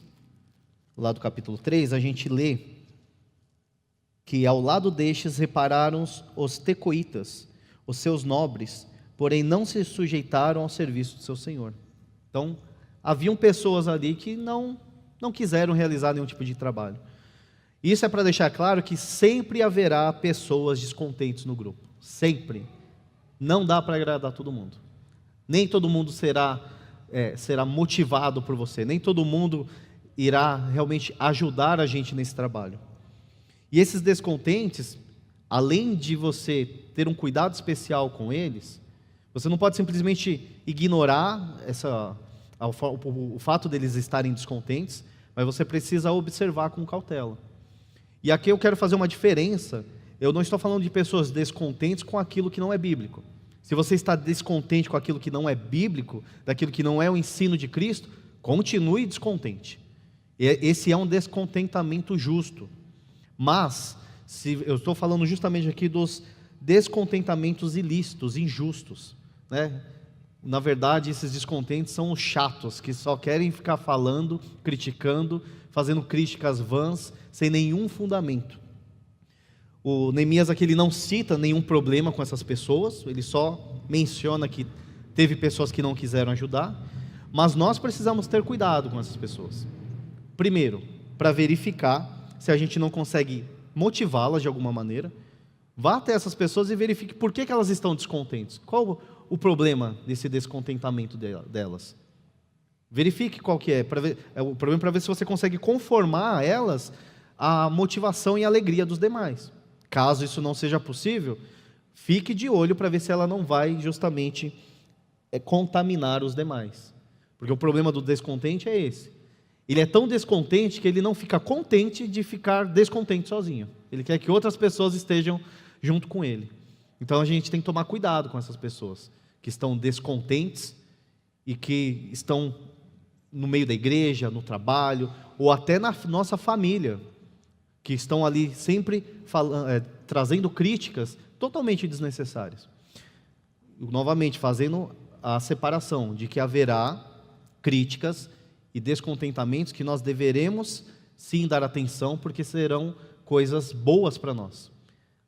lá do capítulo 3, a gente lê que ao lado destes repararam os tecoitas, os seus nobres, porém não se sujeitaram ao serviço do seu senhor. Então, haviam pessoas ali que não quiseram realizar nenhum tipo de trabalho. Isso é para deixar claro que sempre haverá pessoas descontentes no grupo. Sempre. Não dá para agradar todo mundo. Nem todo mundo será motivado por você. Nem todo mundo irá realmente ajudar a gente nesse trabalho. E esses descontentes, além de você ter um cuidado especial com eles, você não pode simplesmente ignorar o fato deles estarem descontentes, mas você precisa observar com cautela. E aqui eu quero fazer uma diferença. Eu não estou falando de pessoas descontentes com aquilo que não é bíblico. Se você está descontente com aquilo que não é bíblico, daquilo que não é o ensino de Cristo, continue descontente. Esse é um descontentamento justo. Mas, eu estou falando justamente aqui dos descontentamentos ilícitos, injustos, né? Na verdade, esses descontentes são os chatos, que só querem ficar falando, criticando, fazendo críticas vãs, sem nenhum fundamento. O Neemias aqui ele não cita nenhum problema com essas pessoas, ele só menciona que teve pessoas que não quiseram ajudar, mas nós precisamos ter cuidado com essas pessoas. Primeiro, para verificar se a gente não consegue motivá-las de alguma maneira, vá até essas pessoas e verifique por que elas estão descontentes. Qual o problema desse descontentamento delas? Verifique qual que é. O problema para ver se você consegue conformar a elas a motivação e a alegria dos demais. Caso isso não seja possível, fique de olho para ver se ela não vai justamente contaminar os demais. Porque o problema do descontente é esse. Ele é tão descontente que ele não fica contente de ficar descontente sozinho. Ele quer que outras pessoas estejam junto com ele. Então a gente tem que tomar cuidado com essas pessoas que estão descontentes e que estão no meio da igreja, no trabalho, ou até na nossa família, que estão ali sempre trazendo críticas totalmente desnecessárias. Novamente, fazendo a separação de que haverá críticas e descontentamentos que nós deveremos sim dar atenção, porque serão coisas boas para nós.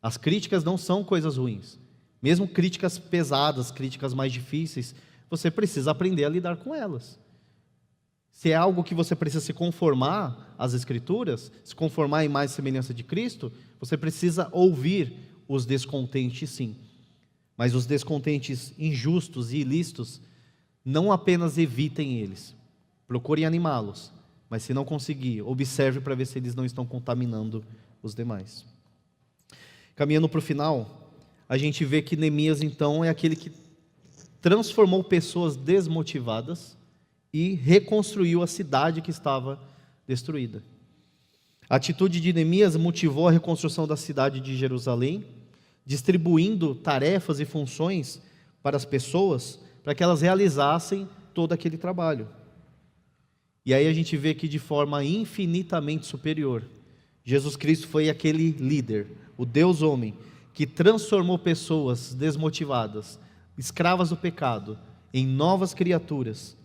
As críticas não são coisas ruins. Mesmo críticas pesadas, críticas mais difíceis, você precisa aprender a lidar com elas. Se é algo que você precisa se conformar às Escrituras, se conformar em mais semelhança de Cristo, você precisa ouvir os descontentes sim. Mas os descontentes injustos e ilícitos, não apenas evitem eles. Procurem animá-los, mas se não conseguir, observe para ver se eles não estão contaminando os demais. Caminhando para o final, a gente vê que Neemias então é aquele que transformou pessoas desmotivadas e reconstruiu a cidade que estava destruída. A atitude de Neemias motivou a reconstrução da cidade de Jerusalém, distribuindo tarefas e funções para as pessoas, para que elas realizassem todo aquele trabalho. E aí a gente vê que de forma infinitamente superior, Jesus Cristo foi aquele líder, o Deus homem, que transformou pessoas desmotivadas, escravas do pecado, em novas criaturas,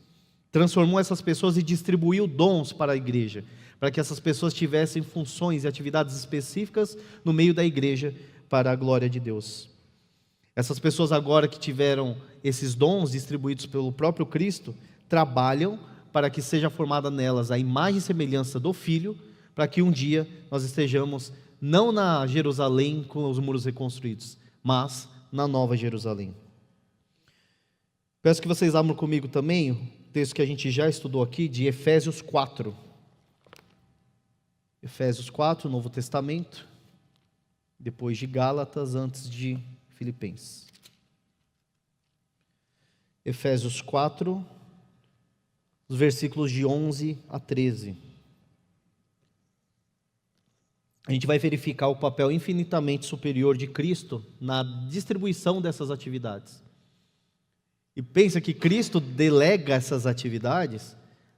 transformou essas pessoas e distribuiu dons para a igreja, para que essas pessoas tivessem funções e atividades específicas no meio da igreja para a glória de Deus. Essas pessoas agora que tiveram esses dons distribuídos pelo próprio Cristo, trabalham para que seja formada nelas a imagem e semelhança do Filho, para que um dia nós estejamos não na Jerusalém com os muros reconstruídos, mas na Nova Jerusalém. Peço que vocês abram comigo também o texto que a gente já estudou aqui, de Efésios 4. Efésios 4, Novo Testamento, depois de Gálatas, antes de Filipenses. Efésios 4, os versículos de 11 a 13. A gente vai verificar o papel infinitamente superior de Cristo na distribuição dessas atividades. E pensa que Cristo delega essas atividades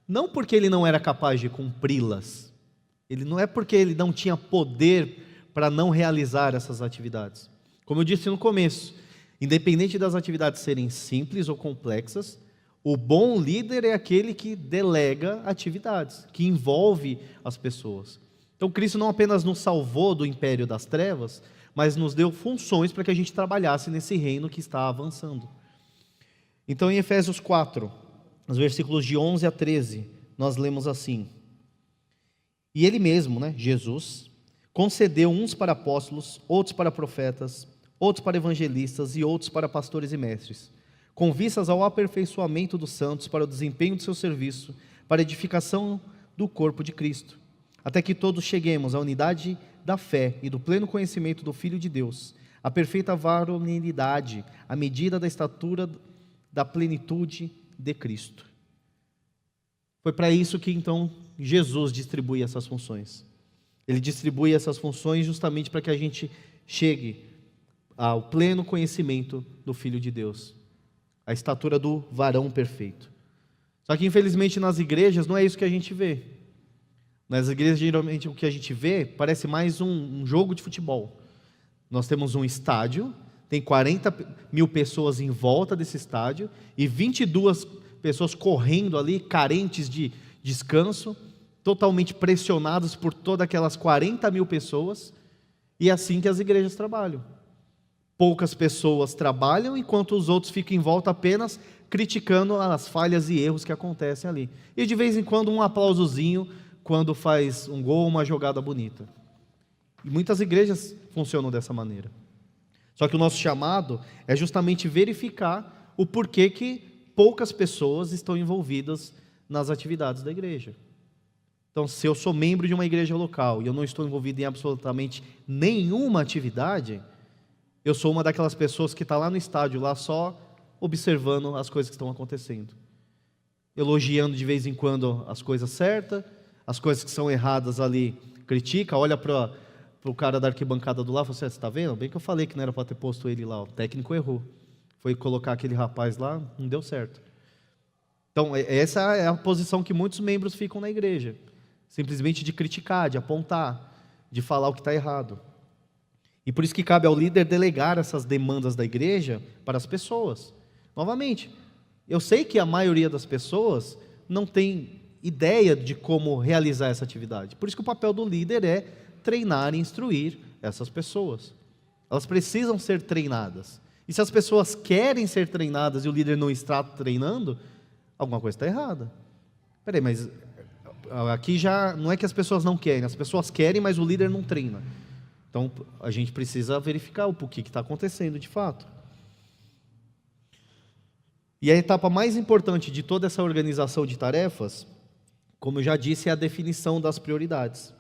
não porque ele não era capaz de cumpri-las, ele não é porque ele não tinha poder para não realizar essas atividades. Como eu disse no começo, independente das atividades serem simples ou complexas, o bom líder é aquele que delega atividades, que envolve as pessoas. Então Cristo não apenas nos salvou do império das trevas, mas nos deu funções para que a gente trabalhasse nesse reino que está avançando. Então em Efésios 4, nos versículos de 11 a 13, nós lemos assim: E ele mesmo, Jesus, concedeu uns para apóstolos, outros para profetas, outros para evangelistas e outros para pastores e mestres, com vistas ao aperfeiçoamento dos santos, para o desempenho do seu serviço, para a edificação do corpo de Cristo, até que todos cheguemos à unidade da fé e do pleno conhecimento do Filho de Deus, à perfeita varonilidade, à medida da estatura da plenitude de Cristo. Foi para isso que então Jesus distribui essas funções. Ele distribui essas funções justamente para que a gente chegue ao pleno conhecimento do Filho de Deus, a estatura do varão perfeito. Só que infelizmente nas igrejas não é isso que a gente vê. Nas igrejas geralmente o que a gente vê parece mais um jogo de futebol. Nós temos um estádio, tem 40 mil pessoas em volta desse estádio e 22 pessoas correndo ali, carentes de descanso, totalmente pressionados por todas aquelas 40 mil pessoas, e é assim que as igrejas trabalham. Poucas pessoas trabalham, enquanto os outros ficam em volta apenas criticando as falhas e erros que acontecem ali. E de vez em quando um aplausozinho quando faz um gol, uma jogada bonita. E muitas igrejas funcionam dessa maneira. Só que o nosso chamado é justamente verificar o porquê que poucas pessoas estão envolvidas nas atividades da igreja. Então, se eu sou membro de uma igreja local e eu não estou envolvido em absolutamente nenhuma atividade, eu sou uma daquelas pessoas que está lá no estádio, lá só observando as coisas que estão acontecendo. Elogiando de vez em quando as coisas certas, as coisas que são erradas ali, critica, olha para o cara da arquibancada do lado e fala assim: você está vendo? Bem que eu falei que não era para ter posto ele lá, o técnico errou. Foi colocar aquele rapaz lá, não deu certo. Então, essa é a posição que muitos membros ficam na igreja. Simplesmente de criticar, de apontar, de falar o que está errado. E por isso que cabe ao líder delegar essas demandas da igreja para as pessoas. Novamente, eu sei que a maioria das pessoas não tem ideia de como realizar essa atividade. Por isso que o papel do líder é treinar e instruir essas pessoas. Elas precisam ser treinadas. E se as pessoas querem ser treinadas e o líder não está treinando, alguma coisa está errada. Peraí, mas aqui já não é que as pessoas não querem, as pessoas querem, mas o líder não treina. Então, a gente precisa verificar o que está acontecendo de fato. E a etapa mais importante de toda essa organização de tarefas, como eu já disse, é a definição das prioridades.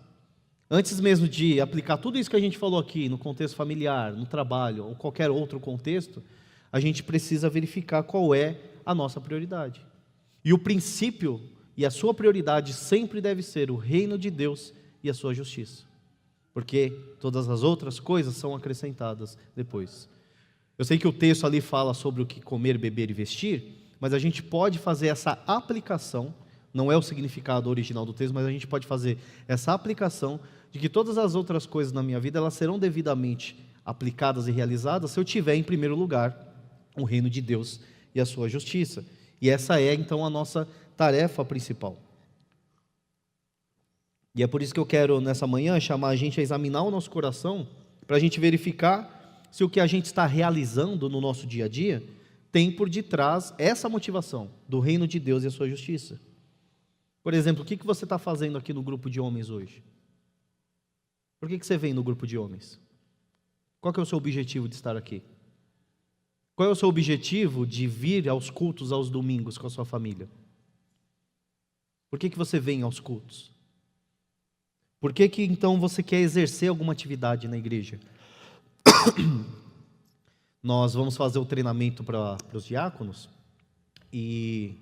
Antes mesmo de aplicar tudo isso que a gente falou aqui, no contexto familiar, no trabalho, ou qualquer outro contexto, a gente precisa verificar qual é a nossa prioridade. E o princípio e a sua prioridade sempre deve ser o reino de Deus e a sua justiça. Porque todas as outras coisas são acrescentadas depois. Eu sei que o texto ali fala sobre o que comer, beber e vestir, mas a gente pode fazer essa aplicação, não é o significado original do texto, mas a gente pode fazer essa aplicação de que todas as outras coisas na minha vida, elas serão devidamente aplicadas e realizadas se eu tiver em primeiro lugar o reino de Deus e a sua justiça. E essa é então a nossa tarefa principal. E é por isso que eu quero nessa manhã chamar a gente a examinar o nosso coração, para a gente verificar se o que a gente está realizando no nosso dia a dia tem por detrás essa motivação do reino de Deus e a sua justiça. Por exemplo, o que você está fazendo aqui no grupo de homens hoje? Por que você vem no grupo de homens? Qual que é o seu objetivo de estar aqui? Qual é o seu objetivo de vir aos cultos aos domingos com a sua família? Por que você vem aos cultos? Por que então você quer exercer alguma atividade na igreja? Nós vamos fazer o treinamento para os diáconos e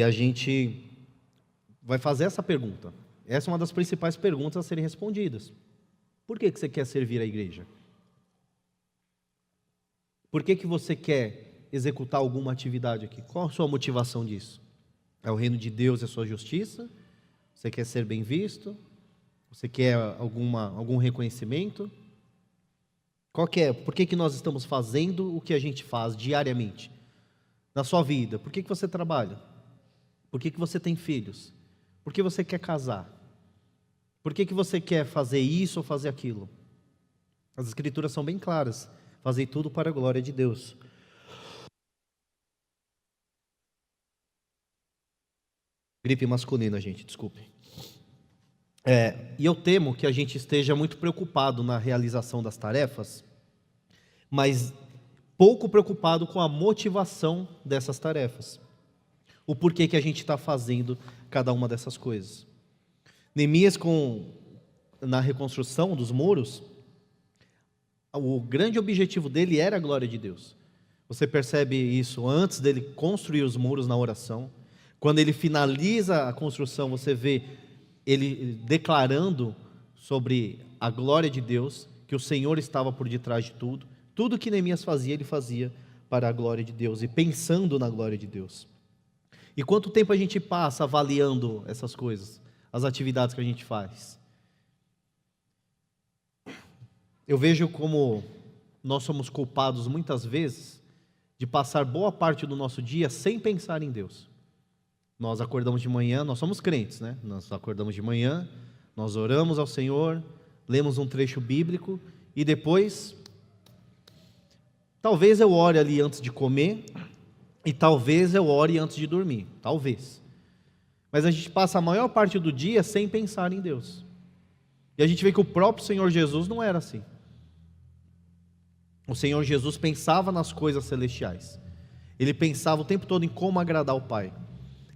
a gente vai fazer essa pergunta. Essa é uma das principais perguntas a serem respondidas. Por que você quer servir a igreja? Por que você quer executar alguma atividade aqui? Qual a sua motivação disso? É o reino de Deus e a sua justiça? Você quer ser bem visto? Você quer algum reconhecimento? Qual que é? Por que nós estamos fazendo o que a gente faz diariamente? Na sua vida, por que você trabalha? Por que você tem filhos? Por que você quer casar? Por que você quer fazer isso ou fazer aquilo? As escrituras são bem claras. Fazei tudo para a glória de Deus. Gripe masculina, gente, desculpe. E eu temo que a gente esteja muito preocupado na realização das tarefas, mas pouco preocupado com a motivação dessas tarefas. O porquê que a gente está fazendo cada uma dessas coisas. Neemias, na reconstrução dos muros, o grande objetivo dele era a glória de Deus. Você percebe isso antes dele construir os muros na oração. Quando ele finaliza a construção, você vê ele declarando sobre a glória de Deus, que o Senhor estava por detrás de tudo. Tudo que Neemias fazia, ele fazia para a glória de Deus e pensando na glória de Deus. E quanto tempo a gente passa avaliando essas coisas, as atividades que a gente faz? Eu vejo como nós somos culpados muitas vezes de passar boa parte do nosso dia sem pensar em Deus. Nós acordamos de manhã, nós somos crentes, né? Nós acordamos de manhã, nós oramos ao Senhor, lemos um trecho bíblico e depois, talvez eu ore ali antes de comer e talvez eu ore antes de dormir, talvez. Mas a gente passa a maior parte do dia sem pensar em Deus. E a gente vê que o próprio Senhor Jesus não era assim. O Senhor Jesus pensava nas coisas celestiais. Ele pensava o tempo todo em como agradar o Pai.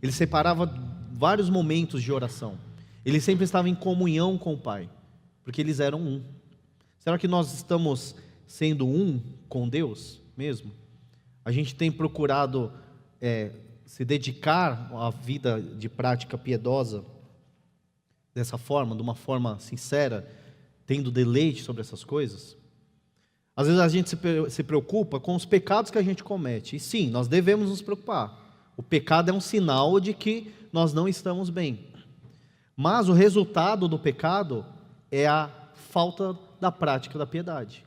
Ele separava vários momentos de oração. Ele sempre estava em comunhão com o Pai, porque eles eram um. Será que nós estamos sendo um com Deus mesmo? A gente tem procurado se dedicar à vida de prática piedosa dessa forma, de uma forma sincera, tendo deleite sobre essas coisas? Às vezes a gente se preocupa com os pecados que a gente comete. E sim, nós devemos nos preocupar. O pecado é um sinal de que nós não estamos bem. Mas o resultado do pecado é a falta da prática da piedade.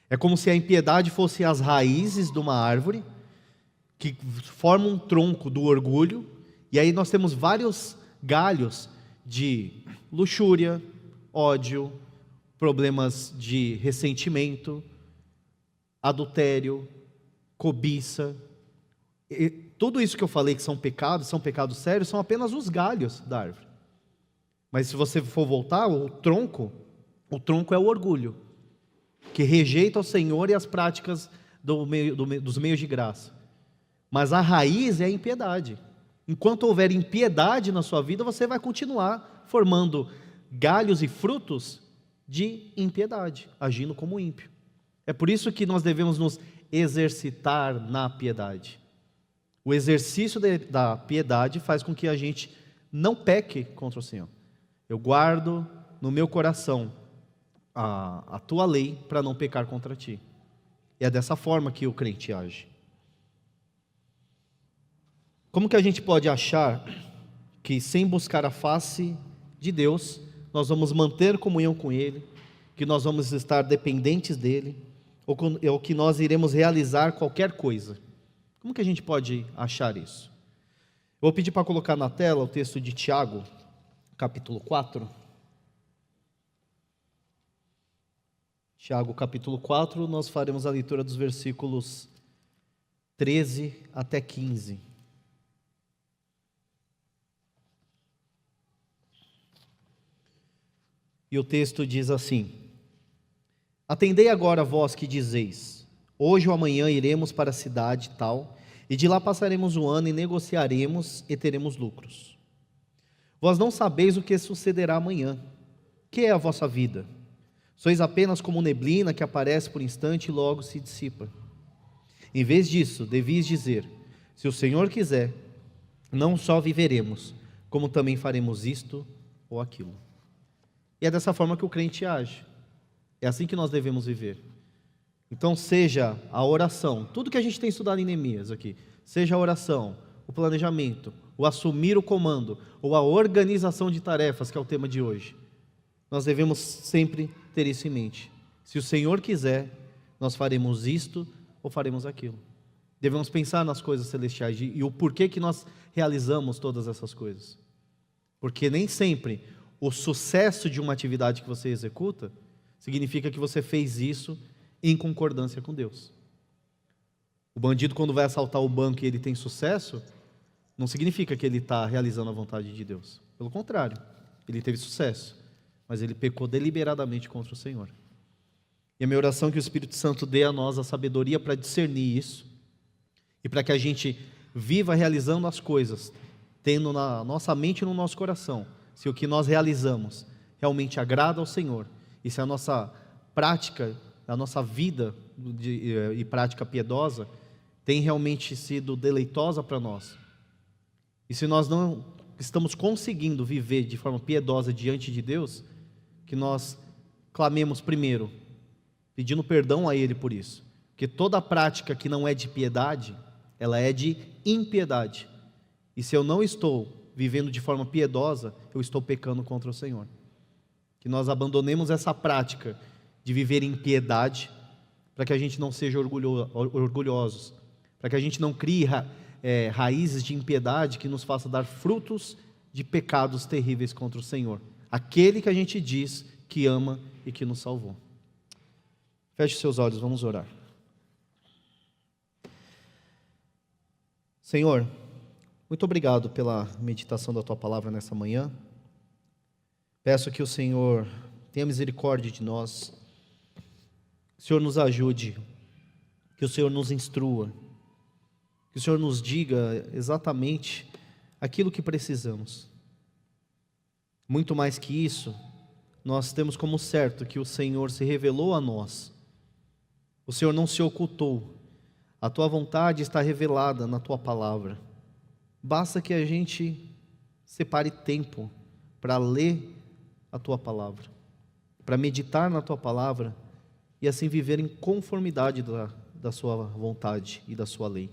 É como se a impiedade fosse as raízes de uma árvore que formam um tronco do orgulho. E aí nós temos vários galhos de luxúria, ódio, problemas de ressentimento, adultério, cobiça. E tudo isso que eu falei que são pecados sérios, são apenas os galhos da árvore. Mas se você for voltar, o tronco é o orgulho, que rejeita o Senhor e as práticas dos meios de graça. Mas a raiz é a impiedade. Enquanto houver impiedade na sua vida, você vai continuar formando galhos e frutos de impiedade, agindo como ímpio. É por isso que nós devemos nos exercitar na piedade. O exercício da piedade faz com que a gente não peque contra o Senhor. Eu guardo no meu coração a tua lei para não pecar contra ti. E é dessa forma que o crente age. Como que a gente pode achar que sem buscar a face de Deus, nós vamos manter comunhão com Ele, que nós vamos estar dependentes dEle, ou que nós iremos realizar qualquer coisa? Como que a gente pode achar isso? Eu vou pedir para colocar na tela o texto de Tiago, capítulo 4. Tiago, capítulo 4, nós faremos a leitura dos versículos 13 até 15. E o texto diz assim: Atendei agora vós que dizeis, hoje ou amanhã iremos para a cidade tal, e de lá passaremos o ano e negociaremos e teremos lucros. Vós não sabeis o que sucederá amanhã. Que é a vossa vida? Sois apenas como neblina que aparece por instante e logo se dissipa. Em vez disso, devias dizer, se o Senhor quiser, não só viveremos, como também faremos isto ou aquilo. E é dessa forma que o crente age. É assim que nós devemos viver. Então, seja a oração, tudo que a gente tem estudado em Neemias aqui, seja a oração, o planejamento, o assumir o comando, ou a organização de tarefas, que é o tema de hoje, nós devemos sempre ter isso em mente. Se o Senhor quiser, nós faremos isto ou faremos aquilo. Devemos pensar nas coisas celestiais e o porquê que nós realizamos todas essas coisas. Porque nem sempre o sucesso de uma atividade que você executa significa que você fez isso em concordância com Deus. O bandido, quando vai assaltar o banco e ele tem sucesso, não significa que ele está realizando a vontade de Deus. Pelo contrário, ele teve sucesso, mas ele pecou deliberadamente contra o Senhor. E a minha oração é que o Espírito Santo dê a nós a sabedoria para discernir isso e para que a gente viva realizando as coisas, tendo na nossa mente e no nosso coração se o que nós realizamos realmente agrada ao Senhor e se a nossa prática, a nossa vida e prática piedosa tem realmente sido deleitosa para nós. E se nós não estamos conseguindo viver de forma piedosa diante de Deus, que nós clamemos primeiro, pedindo perdão a Ele por isso. Porque toda prática que não é de piedade, ela é de impiedade. E se eu não estou vivendo de forma piedosa, eu estou pecando contra o Senhor. Que nós abandonemos essa prática de viver em piedade, para que a gente não seja orgulhosos, para que a gente não crie raízes de impiedade que nos faça dar frutos de pecados terríveis contra o Senhor, aquele que a gente diz que ama e que nos salvou. Feche seus olhos, vamos orar. Senhor, muito obrigado pela meditação da Tua Palavra nessa manhã. Peço que o Senhor tenha misericórdia de nós, que o Senhor nos ajude, que o Senhor nos instrua, que o Senhor nos diga exatamente aquilo que precisamos. Muito mais que isso, nós temos como certo que o Senhor se revelou a nós. O Senhor não se ocultou. A Tua vontade está revelada na Tua Palavra. Basta que a gente separe tempo para ler a Tua Palavra, para meditar na Tua Palavra e assim viver em conformidade da Sua vontade e da Sua lei.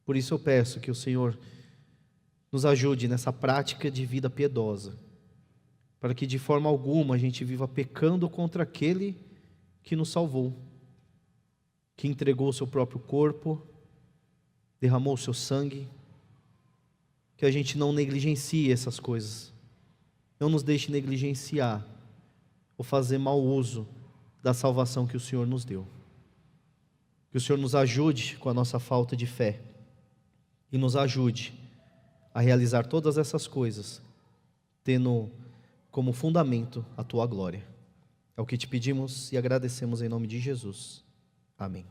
Por isso eu peço que o Senhor nos ajude nessa prática de vida piedosa, para que de forma alguma a gente viva pecando contra aquele que nos salvou, que entregou o seu próprio corpo, derramou o seu sangue, que a gente não negligencie essas coisas, não nos deixe negligenciar ou fazer mau uso da salvação que o Senhor nos deu. Que o Senhor nos ajude com a nossa falta de fé e nos ajude a realizar todas essas coisas, tendo como fundamento a Tua glória. É o que te pedimos e agradecemos em nome de Jesus. Amém.